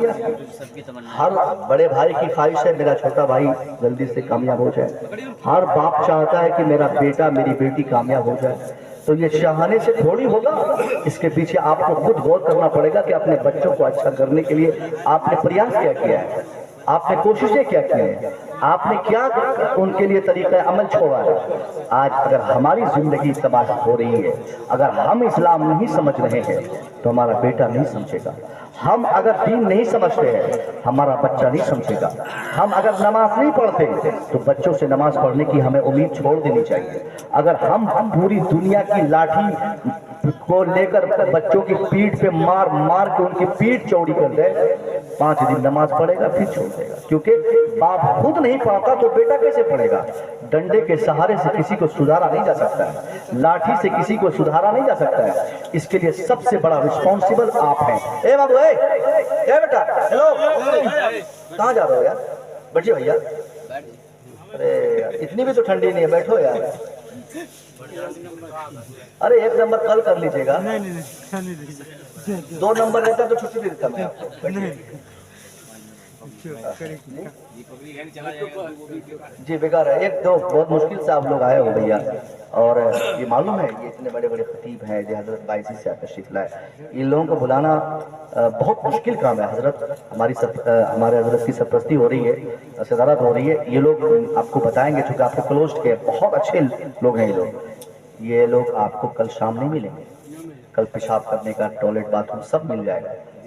Speaker 2: ہر بڑے بھائی کی خواہش ہے میرا چھوٹا بھائی جلدی سے کامیاب ہو جائے. ہر باپ چاہتا ہے کہ میرا بیٹا میری بیٹی کامیاب ہو جائے. تو یہ چاہنے سے تھوڑی ہوگا, اس کے پیچھے آپ کو خود غور کرنا پڑے گا کہ اپنے بچوں کو اچھا کرنے کے لیے آپ نے پریاس کیا کیا ہے, آپ نے کوششیں کیا کی ہیں, آپ نے کیا ان کے لیے طریقہ عمل چھوڑا ہے. آج اگر ہماری زندگی تباہ ہو رہی ہے, اگر ہم اسلام نہیں سمجھ رہے ہیں, تو ہمارا بیٹا نہیں سمجھے گا. ہم اگر دین نہیں سمجھتے ہیں, ہمارا بچہ نہیں سمجھے گا. ہم اگر نماز نہیں پڑھتے تو بچوں سے نماز پڑھنے کی ہمیں امید چھوڑ دینی چاہیے. اگر ہم پوری دنیا کی لاٹھی کو لے کر بچوں کی پیٹھ پہ مار مار کے ان کی پیٹھ چوڑی کر دیں, 5 دن نماز پڑھے گا پھر چھوڑ دے گا. کیونکہ باپ خود نہیں پڑھتا تو بیٹا کیسے پڑھے گا؟ ڈنڈے کے سہارے سے کسی کو سدھارا نہیں جا سکتا ہے, لاٹھی سے کسی کو سدھارا نہیں جا سکتا ہے. اس کے لیے سب سے بڑا رسپانسبل آپ ہیں. اے بابو, اے بیٹا, ہیلو, کہاں جا رہے ہو یار؟ بیٹھیے بھیا. ارے اتنی بھی تو ٹھنڈی نہیں ہے, بیٹھو یار. ارے 1 نمبر کل کر لیجیے گا, 2 نمبر رہتا تو چھٹی دے دیتا میں آپ کو. جی بیکار ہے. 1-2 بہت مشکل سے آپ لوگ آئے ہو بھیا, اور یہ معلوم ہے یہ اتنے بڑے بڑے خطیب ہیں جو حضرت بائیسی سے تشریف لائے, ان لوگوں کو بلانا بہت مشکل کام ہے. حضرت ہمارے حضرت کی سرپرستی ہو رہی ہے, صدارت ہو رہی ہے. یہ لوگ آپ کو بتائیں گے, چونکہ آپ کو کلوزڈ کے بہت اچھے لوگ ہیں. یہ لوگ آپ کو کل شام نہیں ملیں گے, کل پیشاب کرنے کا ٹوائلٹ باتھ روم سب مل جائے گا.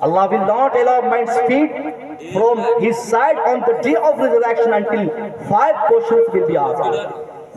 Speaker 2: Allah will not allow man's feet from his side on the day of resurrection until 5 questions will be asked.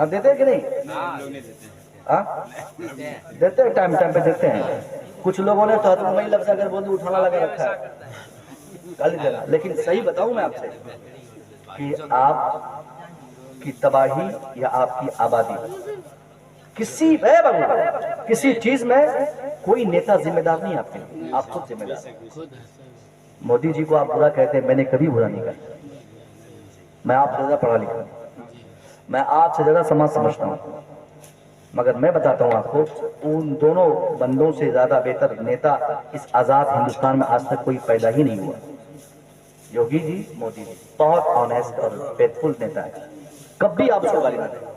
Speaker 2: آپ دیتے ہیں کہ نہیں؟ دیتے ہیں, ٹائم ٹائم پہ دیتے ہیں. کچھ لوگوں نے تو میں لفظ اگر بول دوں اٹھانا لگا رکھا ہے, گالی دینا. لیکن صحیح بتاؤں میں آپ سے کہ آپ کی تباہی یا آپ کی آبادی کسی چیز میں کوئی نیتا ذمہ دار نہیں, آپ خود ذمہ دار. مودی جی کو آپ برا کہتے ہیں, میں نے کبھی برا نہیں کہا. میں آپ سے زیادہ پڑھا لکھا ہوں, میں آپ سے زیادہ سماج سمجھتا ہوں, مگر میں بتاتا ہوں آپ کو ان دونوں بندوں سے زیادہ بہتر نیتا اس آزاد ہندوستان میں آج تک کوئی پیدا ہی نہیں ہوا. یوگی جی, مودی جی بہت آنیسٹ اور فیتھفل نیتا ہے, کبھی آپ اس کو گالی نہ دیں.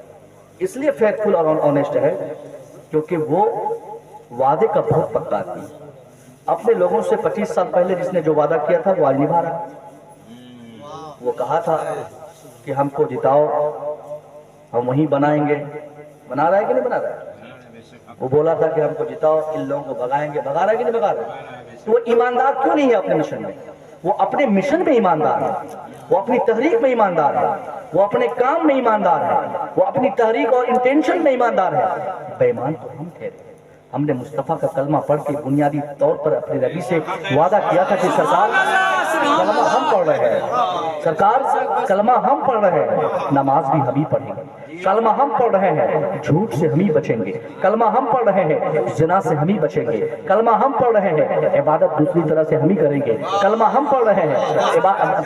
Speaker 2: اس لیے فیتھفل اور آنیسٹ ہے کیونکہ وہ وعدے کا بہت پکا آدمی. اپنے لوگوں سے 25 سال پہلے جس نے جو وعدہ کیا تھا وہ آج نبھا رہا. وہ کہا تھا کہ ہم کو جتاؤ ہم وہیں بنائیں گے, بنا رہا ہے کہ نہیں بنا رہا ہے؟ وہ بولا تھا کہ ہم کو جتاؤ ان لوگوں کو بگائیں گے, بگا رہا ہے کہ نہیں بگا رہا ہے؟ تو وہ ایماندار کیوں نہیں ہے اپنے مشن میں؟ وہ اپنے مشن میں ایماندار ہے, وہ اپنی تحریک میں ایماندار ہے, وہ اپنے کام میں ایماندار ہے, وہ اپنی تحریک اور انٹینشن میں ایماندار ہے. بے ایمان تو ہم ٹھہرے. ہم نے مصطفیٰ کا کلمہ پڑھ کے بنیادی طور پر اپنے نبی سے وعدہ کیا تھا کہ سرکار کلمہ ہم پڑھ رہے ہیں, سرکار کلمہ ہم پڑھ رہے ہیں, نماز بھی ہم ہی پڑھیں گے, کلمہ ہم پڑھ رہے ہیں, جھوٹ سے ہم ہی بچیں گے, کلمہ ہم پڑھ رہے ہیں, زنا سے ہم ہی بچیں گے, کلمہ ہم پڑھ رہے ہیں, عبادت دوسری طرح سے ہم ہی کریں گے, کلمہ ہم پڑھ رہے ہیں,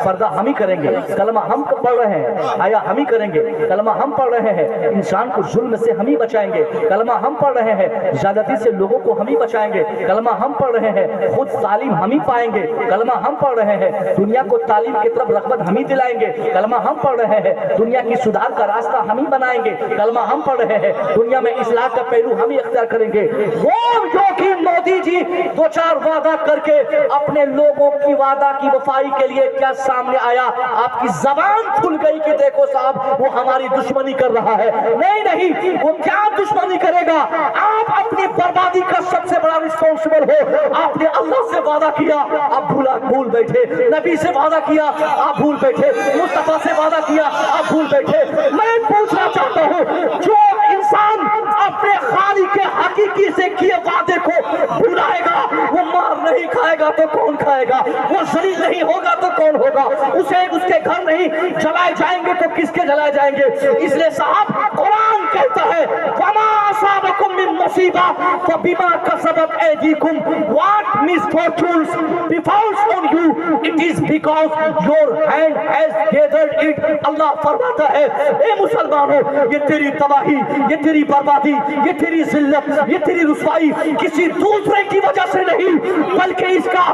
Speaker 2: پردہ ہم ہی کریں گے, کلمہ ہم پڑھ رہے ہیں, حیا ہم ہی کریں گے, کلمہ ہم پڑھ رہے ہیں, انسان کو ظلم سے ہم ہی بچائیں گے, کلمہ ہم پڑھ رہے ہیں, زیادتی سے لوگوں کو ہم ہی بچائیں گے, کلمہ ہم پڑھ رہے ہیں, خود تعلیم ہم ہی پائیں گے, کلمہ ہم پڑھ رہے ہیں, دنیا کو تعلیم کی طرف رغبت ہم ہی دلائیں گے, کلمہ ہم پڑھ رہے ہیں, دنیا کی سدھار کا راستہ ہم ہی بنائیں گے, کلمہ ہم پڑھ رہے ہیں, دنیا میں اصلاح کا پہلو ہم ہی اختیار کریں گے. وہ جو کہ مودی جی 2-4 وعدہ کر کے اپنے لوگوں کی وعدہ کی وفائی کے لیے کیا سامنے آیا, آپ کی زبان کھل گئی کہ دیکھو صاحب وہ ہماری دشمنی کر رہا ہے. نہیں, وہ کیا دشمنی کرے گا؟ آپ اپنی بربادی کا سب سے بڑا رسپانسبل ہو. آپ نے اللہ سے وعدہ کیا, آپ بھول بیٹھے, نبی سے وعدہ کیا, آپ بھول بیٹھے, مصطفیٰ سے وعدہ کیا, آپ بھول بیٹھے. میں پوچھنا چاہتا ہوں, جو انسان اپنے خالق کے حقیقی سے کیے وعدے کو بھلائے گا وہ مار نہیں کھائے گا تو کون کھائے گا؟ وہ ذلیل نہیں ہوگا تو کون ہوگا؟ اسے اس کے گھر نہیں جلائے جائیں گے تو کس کے جلائے جائیں گے؟ اس لیے صاحب قرآن کہتا ہے وَمَا أَصَابَكُم مِّن مُّصِیبَةٍ فَبِمَا كَسَبَتْ أَیْدِیکُم. What misfortunes befalls on you, it is because your hand has gathered it. اللہ فرماتا ہے اے مسلمانوں, یہ تیری تباہی, یہ تیری بربادی, یہ تیری ذلت, یہ تیری رسوائی کسی دوسرے کی وجہ سے نہیں, بلکہ اس کا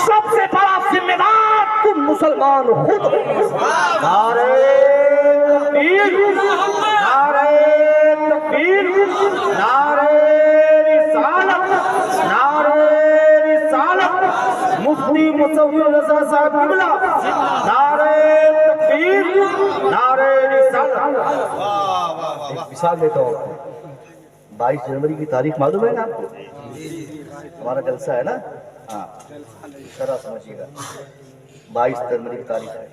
Speaker 2: سب سے بڑا ذمہ دار تم مسلمان خود ہو. نعرہ تکبیر, نعرہ تکبیر, نعرہ رسالت, نعرہ رسالت, مفتی مصور رضا صاحب قبلہ, نعرہ تکبیر, نعرہ رسالت. ایک مثال دیتا ہوں, 22 جنوری کی تاریخ معلوم ہے نا آپ کو؟ ہمارا جلسہ ہے نا, ہاں ذرا سمجھیے گا. 22 جنوری کی تاریخ ہے.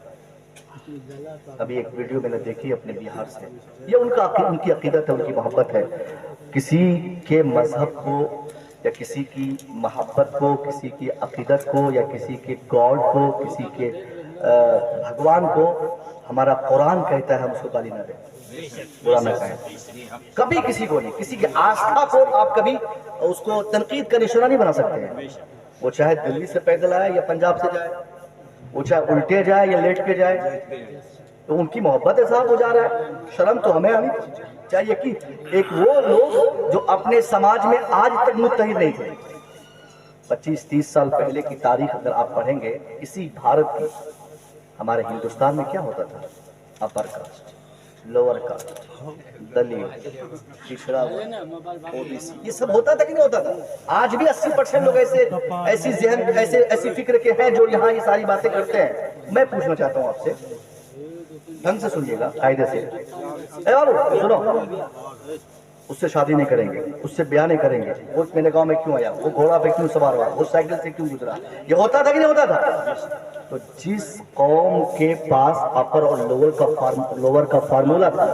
Speaker 2: ابھی ایک ویڈیو میں نے دیکھی اپنے بہار سے. یہ ان کی عقیدت ہے, ان کی محبت ہے. کسی کے مذہب کو یا کسی کی محبت کو, کسی کی عقیدت کو یا کسی کے گاڈ کو, کسی کے بھگوان کو ہمارا قرآن کہتا ہے ہم اس کو گالی نہ دیں, برا نہ کہیں. کبھی کسی کو نہیں, کسی کی آستھا کو آپ کبھی اس کو تنقید کا نشانہ نہیں بنا سکتے ہیں. وہ چاہے دلی سے پیدل آئے یا پنجاب سے جائے, وہ چاہے الٹے جائے یا لیٹ کے جائے, تو ان کی محبت ہے صاحب, ہو جا رہا ہے. شرم تو ہمیں آنی چاہیے کہ ایک وہ لوگ جو اپنے سماج میں آج تک متحد نہیں تھے. 25-30 سال پہلے کی تاریخ اگر آپ پڑھیں گے اسی بھارت کی, ہمارے ہندوستان میں کیا ہوتا تھا؟ اپر کاسٹ, لوور کاسٹ, دلیت, پچھڑا ہوا, یہ سب ہوتا تھا کہ نہیں ہوتا تھا؟ آج بھی 80% لوگ ایسی ذہن, ایسی فکر کے ہیں جو یہاں یہ ساری باتیں کرتے ہیں. میں پوچھنا چاہتا ہوں آپ سے, ڈھنگ سے سنیے گا, قاعدے سے. اے اور سنو, اس سے شادی نہیں کریں گے, اس سے بیاہ نہیں کریں گے, وہ میرے گاؤں میں کیوں آیا, وہ گھوڑا پہ کیوں سوار ہوا, وہ سائیکل سے کیوں گزرا, یہ ہوتا تھا کہ نہیں ہوتا تھا؟ تو جس قوم کے پاس اپر اور لوور کا فارمولا تھا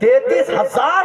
Speaker 2: 33,000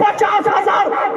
Speaker 2: 50,000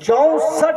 Speaker 2: 64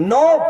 Speaker 2: 9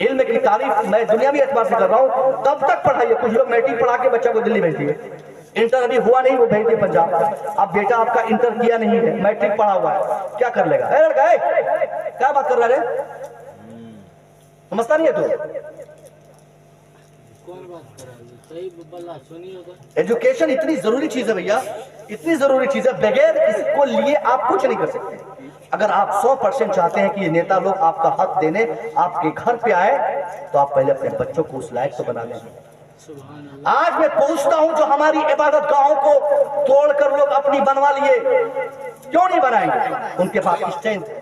Speaker 2: علم کی تعریف میں دنیاوی اعتبار سے کر رہا ہوں، تب تک پڑھائیے. کچھ لوگ میٹرک پڑھا کے بچہ کو دلی بھیج دیے، انٹر ابھی ہوا نہیں وہ بھیج دیے پنجاب. اب بیٹا آپ کا انٹر کیا نہیں ہے، میٹرک پڑھا ہوا ہے، کیا کر لے گا؟ اے لڑکا کیا بات کر رہا ہے؟ سمجھتا نہیں ہے تو؟
Speaker 4: کون بات کر رہا ہے؟ صحیح بلا سنی ہوگا.
Speaker 2: ایجوکیشن اتنی ضروری چیز ہے بھیا، اتنی ضروری چیز ہے، بغیر اس کو لیے آپ کچھ نہیں کر سکتے. اگر آپ 100% چاہتے ہیں کہ یہ نیتا لوگ آپ کا حق دینے آپ کے گھر پہ آئے تو آپ پہلے اپنے بچوں کو اس لائق تو بنا لیں.
Speaker 4: سبحان اللہ.
Speaker 2: آج میں پوچھتا ہوں جو ہماری عبادت گاہوں کو توڑ کر لوگ اپنی بنوا لیے، کیوں نہیں بنائیں گے؟ ان کے پاس اسٹرینتھ ہے،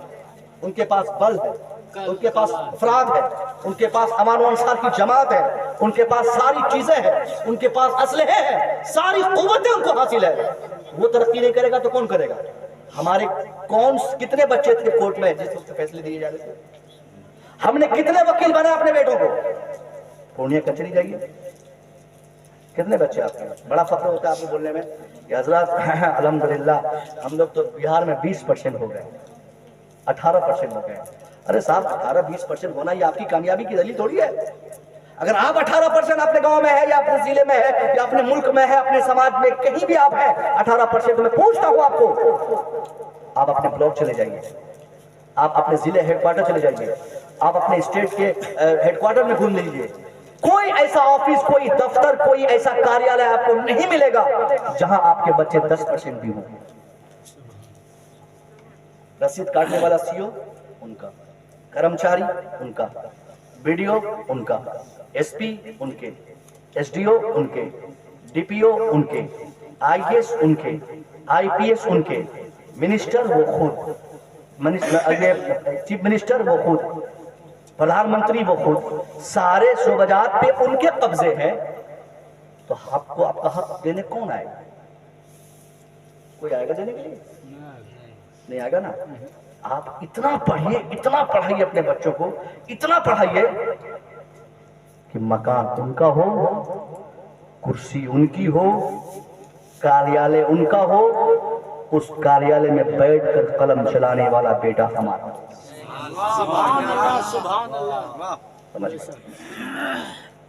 Speaker 2: ان کے پاس بل ہے، ان کے پاس افراد ہے، ان کے پاس امان و انصار کی جماعت ہے، ان کے پاس ساری چیزیں ہیں، ان کے پاس اسلحے ہیں، ساری قوتیں ان کو حاصل ہے. وہ ترقی نہیں کرے گا تو کون کرے گا؟ ہمارے کتنے بچے تھے کورٹ میں جس وقت فیصلے دیے جا رہے تھے؟ ہم نے کتنے وکیل بنا اپنے بیٹوں کو؟ پورنیہ کچہری جائیے، کتنے بچے آپ کے؟ بڑا فخر ہوتا ہے آپ کو بولنے میں کہ حضرات الحمدللہ ہم لوگ تو بہار میں 20% ہو گئے، 18% ہو گئے. ارے صاحب 18-20% ہونا یہ آپ کی کامیابی کی دلیل تھوڑی ہے. اگر آپ 18% اپنے گاؤں میں ہے یا اپنے ضلع میں ہے یا اپنے ملک میں ہے، اپنے سماج میں کہیں بھی آپ ہیں 18%، میں پوچھتا ہوں آپ کو، آپ اپنے بلاک چلے جائیے، آپ اپنے ضلع ہیڈ کوارٹر چلے جائیے، آپ اپنے اسٹیٹ کے ہیڈ کوارٹر میں گھوم لیجیے، کوئی ایسا آفس، کوئی دفتر، کوئی ایسا کاریالے آپ کو نہیں ملے گا جہاں آپ کے بچے 10% بھی ہوں. رسید کاٹنے والا CO ان کا، کرمچاری ان کا، BDO ان کا، SP ان کے، SDO ان کے، DPO ان کے، IAS ان کے، IPS ان کے، منسٹر وہ خود، چیف منسٹر وہ خود، پردھان منتری وہ خود، سارے شعبجات پہ ان کے قبضے ہیں. تو آپ کو آپ کا حق دینے کون آئے گا؟ کوئی آئے گا دینے کے لیے؟ نہیں آئے گا نا. آپ اتنا پڑھیے، اتنا پڑھائیے اپنے بچوں کو، اتنا پڑھائیے کہ مکان ان کا ہو، کرسی ان کی ہو، کاریالے ان کا ہو، اس کاریالے میں بیٹھ کر قلم چلانے والا بیٹا ہمارا.
Speaker 4: سبحان اللہ. سبحان اللہ.
Speaker 2: سمجھ گئے؟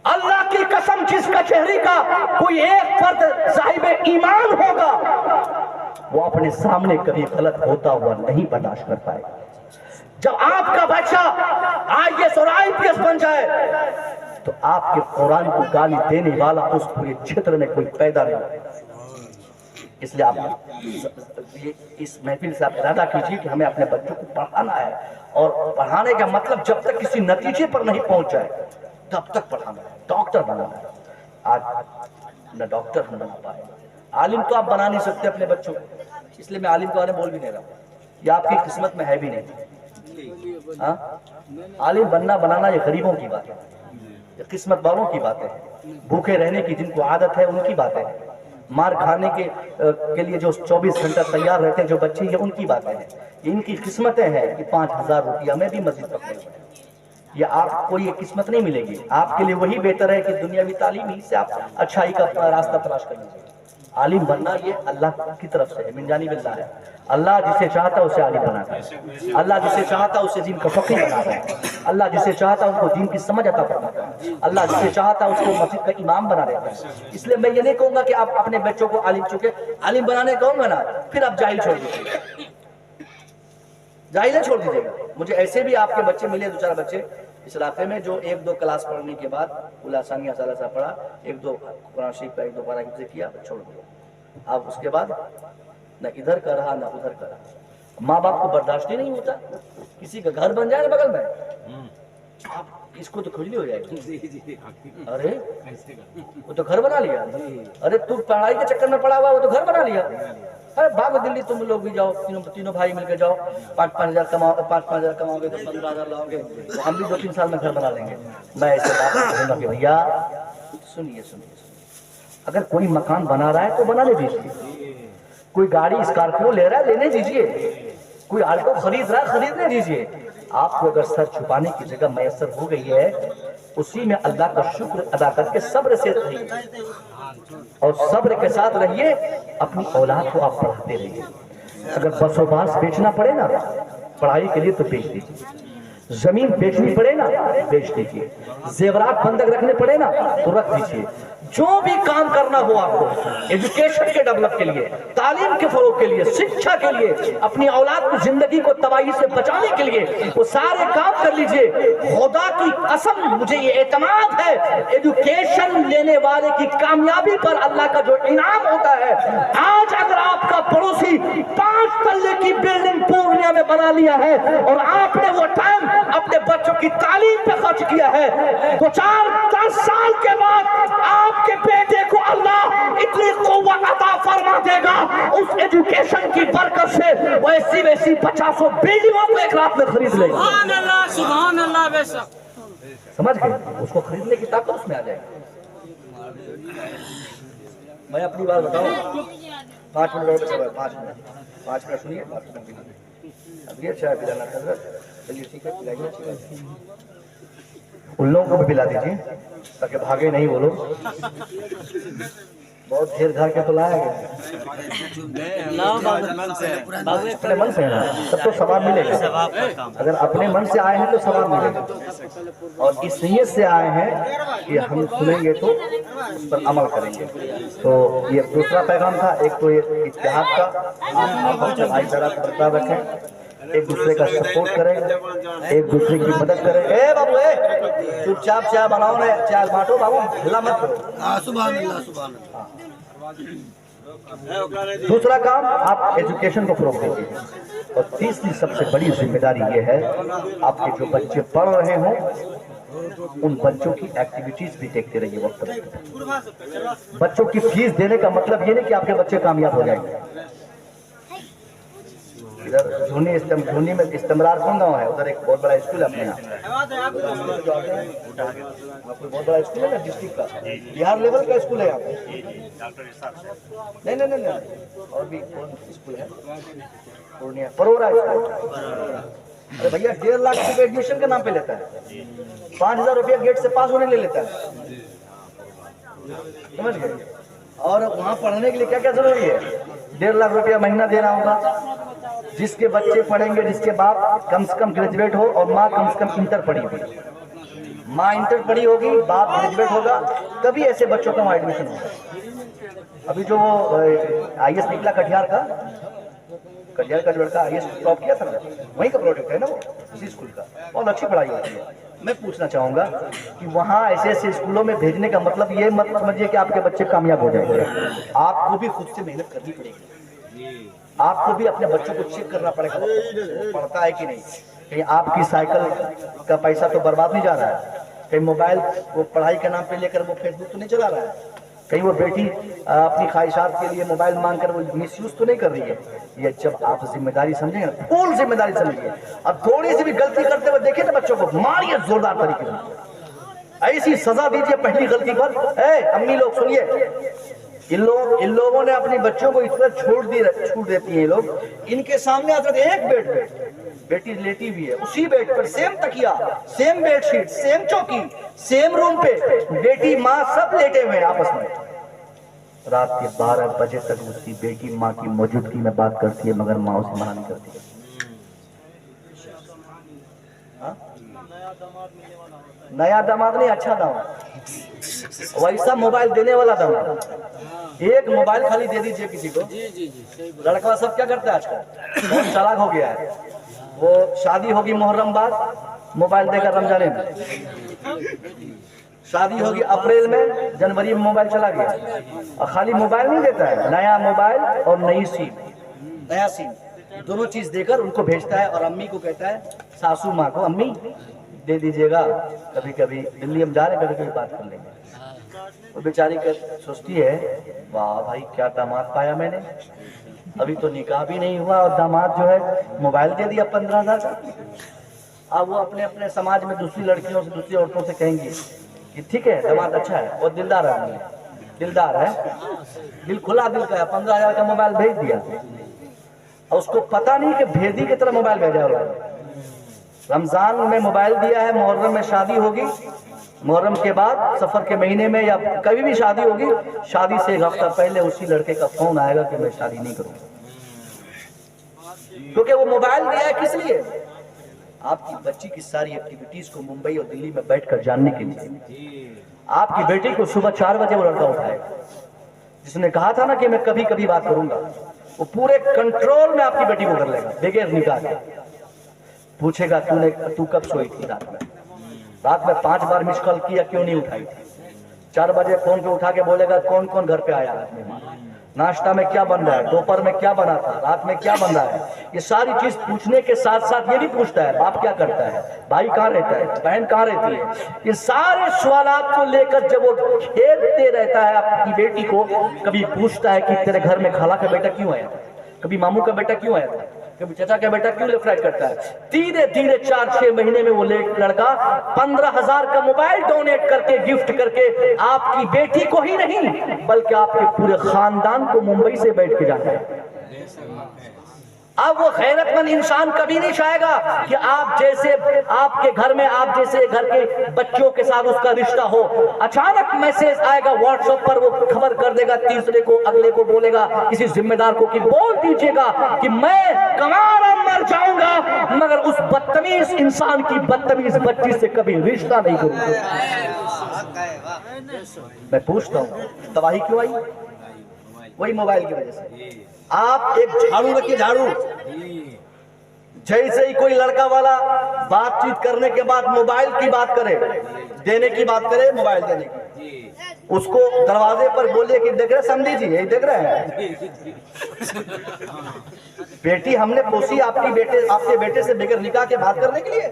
Speaker 2: اللہ کی قسم جس کچہری کا کوئی ایک فرد صاحب ایمان ہوگا وہ اپنے سامنے کبھی غلط ہوتا ہوا نہیں برداشت کر پائے گا. جب آپ کا بچہ IAS اور IPS بن جائے تو آپ کے قرآن کو گالی دینے والا اس پورے چھتر میں کوئی پیدا نہیں ہوگا. اس لیے آپ اس محفل سے آپ ارادہ کیجیے کہ ہمیں اپنے بچوں کو پڑھانا ہے، اور پڑھانے کا مطلب جب تک کسی نتیجے پر نہیں پہنچ جائے تب تک پڑھانا ہے، ڈاکٹر بنانا ہے. آج نہ ڈاکٹر ہم بنا پائے، عالم تو آپ بنا نہیں سکتے اپنے بچوں کو، اس لیے میں عالم کے بارے میں بول بھی نہیں رہا، یہ آپ کی قسمت میں ہے بھی نہیں. عالم بننا بنانا یہ غریبوں کی بات ہے، یہ قسمت والوں کی بات ہے، بھوکے رہنے کی جن کو عادت ہے ان کی باتیں ہیں، مار کھانے کے لیے جو 24 گھنٹہ تیار رہتے ہیں جو بچے، یہ ان کی باتیں ہیں. ان کی قسمتیں ہیں کہ 5000 روپیہ میں بھی مسجد پکڑے ہوئے ہیں. یہ آپ کو یہ قسمت نہیں ملے گی. آپ کے لیے وہی بہتر ہے کہ دنیاوی تعلیم ہی سے آپ اچھائی کا راستہ تلاش کر لیجیے. عالم بننا یہ اللہ کی طرف سے ہے، من جانب اللہ ہے. اللہ جسے چاہتا اسے عالم بناتا ہے، اللہ جسے چاہتا اسے دین کا فقیہ بناتا ہے، اللہ جسے چاہتا ان کو دین کی سمجھ عطا فرماتا ہے، اللہ جسے چاہتا اس کو مسجد کا امام بنا دیتا ہے. اس لیے میں یہ نہیں کہوں گا کہ آپ اپنے بچوں کو عالم، چونکہ عالم بنانے کہوں گا نا پھر آپ جاہل چھوڑ دیجیے گا، جاہل چھوڑ دیجیے گا. مجھے ایسے بھی آپ کے بچے ملے، دو چار بچے اس علاقے میں جو 1-2 کلاس پڑھنے کے بعد ثانیہ ثالثہ پڑھا، 1-2 قرآن شریف کا 1-2 پارہ حفظ کیا، چھوڑ دیا. اب اس کے بعد نہ ادھر کا رہا نہ ادھر کا رہا. ماں باپ کو برداشت ہی نہیں ہوتا کسی کا گھر بن جائے نا بغل میں، آپ اس کو تو کھجلی ہو جائے گی. ارے وہ تو گھر بنا لیا، ارے تو پڑھائی کے چکر میں پڑا ہوا وہ تو گھر بنا لیا. ارے بھاگو دلی، تم لوگ بھی جاؤ، تینوں بھائی مل کے جاؤ، 5-5 ہزار کماؤ گے تو 15,000 لاؤ گے تو ہم بھی 2-3 سال میں گھر بنا لیں گے. میں ایسے بات کہوں گا کہ بھیا سنیے، اگر کوئی مکان بنا رہا ہے تو بنانے دیجیے، کوئی گاڑی اسکارپیو لے رہا ہے لینے دیجیے، کوئی آلٹو خرید رہا ہے خریدنے دیجیے. آپ کو اگر سر چھپانے کی جگہ میسر ہو گئی ہے اسی میں اللہ کا شکر ادا کر کے صبر سے رہیے، اور صبر کے ساتھ رہیے. اپنی اولاد کو آپ پڑھاتے رہیے. اگر بس و باس بیچنا پڑے نا پڑھائی کے لیے تو بیچ دیجیے، زمین بیچنی پڑے نا بیچ دیجیے, زیورات بندک رکھنے پڑے نا تو رکھ دیجیے. جو بھی کام کرنا ہو آپ کو ایجوکیشن کے ڈیولپ کے لیے, تعلیم کے فروغ کے لیے, شکشا کے لیے, اپنی اولاد کی زندگی کو تباہی سے بچانے کے لیے وہ سارے کام کر لیجئے. خدا کی قسم مجھے یہ اعتماد ہے, ایجوکیشن لینے والے کی کامیابی پر اللہ کا جو انعام ہوتا ہے. آج اگر آپ کا پڑوسی 5 تلے کی بلڈنگ پورنیہ میں بنا لیا ہے اور آپ نے وہ ٹائم اپنے بچوں کی تعلیم پہ خرچ کیا ہے, تو 4-10 سال کے بعد آپ کے بیٹے کو اللہ اتنی قوت عطا فرما دے گا اس ایجوکیشن کی برکت سے, وہ ایسی ویسی 50 بلڈنگوں کو ایک رات میں خرید لے گا.
Speaker 4: سبحان اللہ بے شک.
Speaker 2: سمجھ گئے, اس کو خریدنے کی طاقت اس میں آ جائے گی. میں اپنی بات بتاؤں, 5 منٹ اور 5 منٹ سنیے, 5 منٹ ابھی چائے پلانا حضرت, چلیے ٹھیک ہے پلائیے. ان لوگوں کو بھی پلا دیجیے تاکہ بھاگے نہیں وہ لوگ, بہت دیر گھر کے تو لائے گئے. اپنے من سے ہے نا تب تو ثواب ملے گا. اگر اپنے من سے آئے ہیں تو ثواب ملے گا, اور اس نیت سے آئے ہیں کہ ہم سنیں گے تو اس پر عمل کریں گے. تو یہ دوسرا پیغام تھا. ایک تو یہ اتحاد کا, آپ اپنے بھائی چارہ کو برقرار رکھیں, ایک دوسرے کا سپورٹ کریں, ایک دوسرے کی مدد کریں. اے بابو اے چپ چاپ چائے بناؤ, میں چائے بانٹو بابو, ہلا مت کرو.
Speaker 5: سبحان اللہ سبحان اللہ.
Speaker 2: دوسرا کام آپ ایجوکیشن کو فروغ دیجیے. اور تیسری سب سے بڑی ذمہ داری یہ ہے, آپ کے جو بچے پڑھ رہے ہوں ان بچوں کی ایکٹیویٹیز بھی دیکھتے رہیے وقت پر. بچوں کی فیس دینے کا مطلب یہ نہیں کہ آپ کے بچے کامیاب ہو جائیں گے. ادھر جھونی میں استمرار کون گاؤں ہے, ادھر ایک بہت بڑا اسکول ہے اپنے یہاں, کوئی بہت بڑا اسکول ہے نا ڈسٹرکٹ کا, بہار لیول کا اسکول ہے یہاں پہ. نہیں اور بھی اسکول ہے پورنیہ, پرورا اسکول. ارے بھیا 1.5 لاکھ روپے ایڈمیشن کے نام پہ لیتا ہے, 5,000 روپیہ گیٹ سے پاس ہونے لے لیتا ہے. سمجھ گئے. اور وہاں پڑھنے کے لیے کیا کیا ضروری ہے, 1.5 لاکھ روپیہ مہینہ دینا ہوگا. جس کے بچے پڑھیں گے, جس کے باپ کم سے کم گریجویٹ ہو اور ماں کم سے کم انٹر پڑھی ہوگی, ماں انٹر پڑھی ہوگی, باپ گریجویٹ ہوگا, تبھی ایسے بچوں کا وہاں ایڈمیشن ہوگا. ابھی جو وہ آئی ایس نکلا کٹیہار کا جو لڑکا آئی ایس ٹاپ کیا تھا نا, وہیں کا پروڈکٹ ہے نا وہ, اسی اسکول کا. بہت اچھی پڑھائی ہوتی ہے. میں پوچھنا چاہوں گا کہ وہاں ایسے ایسے اسکولوں میں بھیجنے کا مطلب یہ مت سمجھیے کہ آپ کے بچے کامیاب ہو جائیں گے. آپ کو بھی خود سے محنت کرنی پڑے گی. آپ کو بھی اپنے بچوں کو چیک کرنا پڑے گا پڑھتا ہے کہ نہیں. کہیں آپ کی سائیکل کا پیسہ تو برباد نہیں جا رہا ہے, کہیں موبائل وہ پڑھائی کے نام پہ لے کر وہ فیس بک تو نہیں چلا رہا ہے, کہیں وہ بیٹی اپنی خواہشات کے لیے موبائل مانگ کر وہ مس یوز تو نہیں کر رہی ہے. یہ جب آپ ذمہ داری سمجھیں گے, فل ذمہ داری سمجھیے. اب تھوڑی سی بھی غلطی کرتے ہوئے دیکھیں نا بچوں کو ماریے زوردار طریقے سے, ایسی سزا دیجیے پہلی غلطی پر. اے امی لوگ سنیے, ان لوگوں نے اپنی بچوں کو اتنا چھوٹ دیتی ہیں. یہ لوگ ان کے سامنے حضرت ایک بیڈ پہ بیٹی لیٹی ہوئی ہے, اسی بیڈ پر سیم تکیا, سیم بیڈ شیٹ, سیم چوکی, سیم روم پہ بیٹی ماں سب لیٹے ہوئے ہیں آپس میں. رات کے 12 بجے تک اس کی بیٹی ماں کی موجودگی میں بات کرتی ہے, مگر ماں اسے منع نہیں کرتی. نیا داماد نہیں, اچھا داماد, ویسا موبائل دینے والا داماد. ایک موبائل خالی دے دیجئے کسی کو. لڑکا سب کیا کرتا ہے آج کل, بہت چالاک ہو گیا ہے. وہ شادی ہوگی محرم بعد, موبائل دے کر رمضان میں, شادی ہوگی اپریل میں, جنوری میں موبائل چلا گیا. اور خالی موبائل نہیں دیتا ہے, نیا موبائل اور نئی سیم, نیا سیم دونوں چیز دے کر ان کو بھیجتا ہے. اور امی کو کہتا ہے, ساسو ماں کو, امی دے دیجئے گا, کبھی کبھی دلی ہم جا رہے ہیں, کبھی کبھی بات کر لیں گے. وہ بیچاری سوچتی ہے, واہ بھائی کیا داماد پایا میں نے, ابھی تو نکاح بھی نہیں ہوا اور داماد جو ہے موبائل دے دیا 15,000 کا. اب وہ اپنے سماج میں دوسری لڑکیوں سے, دوسری عورتوں سے کہیں گی کہ ٹھیک ہے داماد اچھا ہے, وہ دلدار ہے, دلدار ہے, دل کھلا دل کا ہے, 15,000 کا موبائل بھیج دیا. اور اس کو پتا نہیں کہ بھیدی کی طرح موبائل بھیجا ہوا ہے. رمضان میں موبائل دیا ہے, محرم میں شادی ہوگی, محرم کے بعد سفر کے مہینے میں یا کبھی بھی شادی ہوگی, شادی سے 1 ہفتہ پہلے اسی لڑکے کا فون آئے گا کہ میں شادی نہیں کروں گا. کیونکہ وہ موبائل دیا ہے کس لیے, آپ کی بچی کی ساری ایکٹیویٹیز کو ممبئی اور دلی میں بیٹھ کر جاننے کے لیے آپ کی بیٹی کو صبح 4 بجے وہ لڑکا اٹھائے جس نے کہا تھا نا کہ میں کبھی کبھی بات کروں گا، وہ پورے کنٹرول میں آپ کی بیٹی کو کر لے گا بغیر نکاح کے. پوچھے گا تو کب سوئی تھی رات میں 5 بار مس کال کیا کیوں نہیں اٹھائی تھی. 4 بجے فون پہ اٹھا کے بولے گا کون کون گھر پہ آیا آج مہمان، ناشتہ میں کیا بن رہا ہے، دوپہر میں کیا بنا تھا، رات میں کیا بن رہا ہے. یہ ساری چیز پوچھنے کے ساتھ ساتھ یہ بھی پوچھتا ہے باپ کیا کرتا ہے، بھائی کہاں رہتا ہے، بہن کہاں رہتی ہے. یہ سارے سوالات کو لے کر جب وہ کھیلتے رہتا ہے آپ کی بیٹی کو، کبھی پوچھتا ہے کہ تیرے گھر میں خالہ کا بیٹا کیوں آیا تھا، کبھی ماموں کا بیٹا کیوں آیا تھا، کبھی چچا کا بیٹا کیوں لیفٹ رائٹ کرتا ہے. دھیرے دھیرے 4-6 مہینے میں وہ لڑکا 15,000 کا موبائل ڈونیٹ کر کے گفٹ کر کے آپ کی بیٹی کو ہی نہیں بلکہ آپ کے پورے خاندان کو ممبئی سے بیٹھ کے جاتا ہے. اب وہ غیرت مند انسان کبھی نہیں چاہے گا کہ آپ کے گھر میں آپ جیسے گھر کے بچوں کے ساتھ اس کا رشتہ ہو. اچانک میسج آئے گا واٹس ایپ پر، وہ خبر کر دے گا تیسرے کو، اگلے کو بولے گا کسی ذمہ دار کو کہ بول دیجیے گا کہ میں کمارا مر جاؤں گا مگر اس بدتمیز انسان کی بدتمیز بچی سے کبھی رشتہ نہیں کروں گا. میں پوچھتا ہوں تباہی کیوں آئی؟ وہی موبائل کی وجہ سے. آپ ایک جھاڑو رکھیے، جھاڑو جیسے ہی کوئی لڑکا والا بات چیت کرنے کے بعد موبائل کی بات کرے، دینے کی بات کرے، موبائل دینے کی، اس کو دروازے پر بولے کہ دیکھ رہے سمجھی جی یہی دیکھ رہے ہیں بیٹی ہم نے پوسی آپ کے بیٹے سے بغیر نکاح کے بات کرنے کے لیے.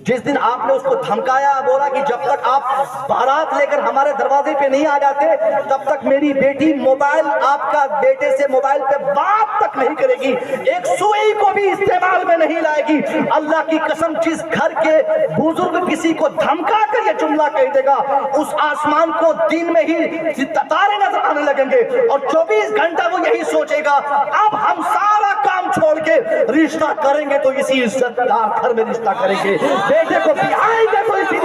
Speaker 2: جس دن آپ نے اس کو دھمکایا، بولا کہ جب تک آپ بارات لے کر ہمارے دروازے پہ نہیں آ جاتے تب تک میری بیٹی موبائل آپ کا بیٹے سے موبائل پہ بات تک نہیں کرے گی، ایک سوئی کو بھی استعمال میں نہیں لائے گی. اللہ کی قسم جس گھر کے بزرگ کسی کو دھمکا کر یہ جملہ کہہ دے گا اس آسمان کو دن میں ہی ستارے نظر آنے لگیں گے اور 24 گھنٹہ وہ یہی سوچے گا اب ہم سارا کام چھوڑ کے رشتہ کریں گے تو اسی عزت دار گھر میں رشتہ کریں گے، بیٹے کو بیاہیں گے تو اسی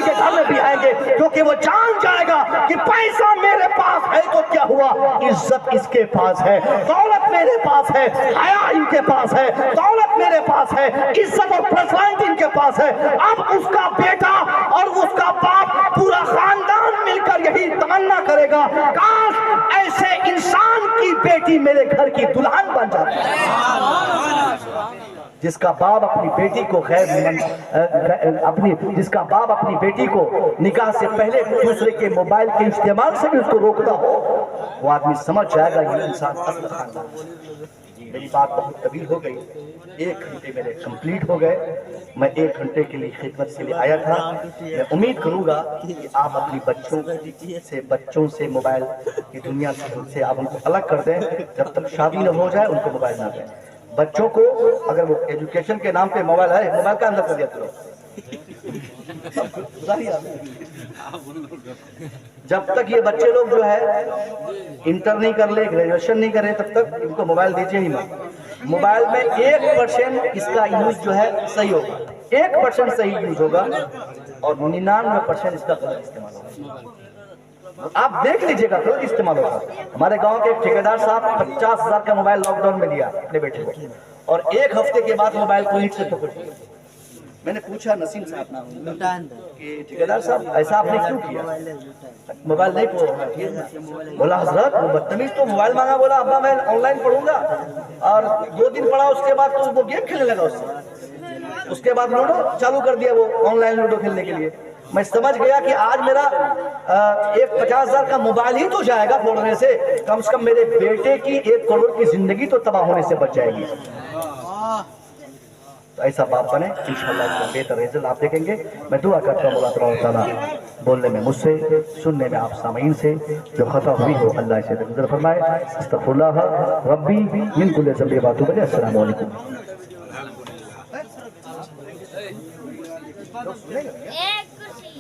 Speaker 2: کے گھر میں بیاہیں گے، کیونکہ وہ جان جائے گا کہ پیسہ میرے پاس ہے تو کیا ہوا، عزت اس کے پاس ہے، دولت میرے پاس ہے، حیا ان کے پاس ہے، دولت میرے پاس ہے، عزت اور پرسنالٹی ان کے پاس ہے. اب اس کا بیٹا اور اس کا باپ پورا خاندان مل کر یہی تمنا کرے گا کاش ایسے انسان کی بیٹی میرے گھر کی دلہن بن جاتی جس کا باپ اپنی بیٹی کو جس کا باپ اپنی بیٹی کو نکاح سے پہلے دوسرے کے موبائل کے استعمال سے بھی اس کو روکتا ہو. وہ آدمی سمجھ جائے گا یہ انسان اصل خاندان. میری بات بہت طویل ہو گئی، 1 گھنٹے میرے کمپلیٹ ہو گئے. میں 1 گھنٹے کے لیے خدمت کے لیے آیا تھا. میں امید کروں گا کہ آپ اپنی بچوں سے موبائل کی دنیا سے آپ ان کو الگ کر دیں. جب تک شادی نہ ہو جائے ان کو موبائل نہ دیں. بچوں کو اگر وہ ایجوکیشن کے نام پہ موبائل ہے، موبائل کا اندر کر دیا کرو. جب تک یہ بچے لوگ جو ہے انٹر نہیں کر لے، گریجویشن نہیں کرے، تب تک ان کو موبائل دیجیے ہی مت. موبائل میں 1% اس کا یوز جو ہے صحیح ہوگا، 1% صحیح یوز ہوگا اور 99% اس کا غلط استعمال ہوگا. آپ دیکھ لیجئے گا غلط استعمال ہوگا. ہمارے گاؤں کے ایک ٹھیکیدار صاحب 50,000 کا موبائل لاک ڈاؤن میں دیا اپنے بیٹے کو اور 1 ہفتے کے بعد موبائل کو اینٹ سے پکڑ دیا. میں نے پوچھا نسیم صاحب نام کہ ٹھیکیدار صاحب ایسا آپ نے کیوں کیا؟ موبائل نہیں پڑھا. بولا حضرت وہ بدتمیز تو موبائل مانگا، بولا ابا میں آن لائن پڑھوں گا، اور 2 دن پڑھا اس کے بعد تو وہ گیم کھیلنے لگا. اس کے بعد لوڈو چالو کر دیا، وہ آن لائن لوڈو کھیلنے کے لیے. میں سمجھ گیا کہ آج میرا 50,000 کا موبائل ہی تو جائے گا پھوڑنے سے، کم سے کم میرے بیٹے کی 1 کروڑ کی زندگی تو تباہ ہونے سے بچ جائے گی. تو ایسا باپ بنے، انشاءاللہ اس کا بہتر رزلٹ آپ دیکھیں گے. میں دعا کرتا ہوں اللہ تبارک و تعالیٰ بولنے میں مجھ سے، سننے میں آپ سامعین سے جو خطا ہوئی ہو اللہ اسے درگزر فرمائے. استغفر اللہ ربی من کل ذنب واتوب الیہ. السلام علیکم.
Speaker 6: ایک کرسی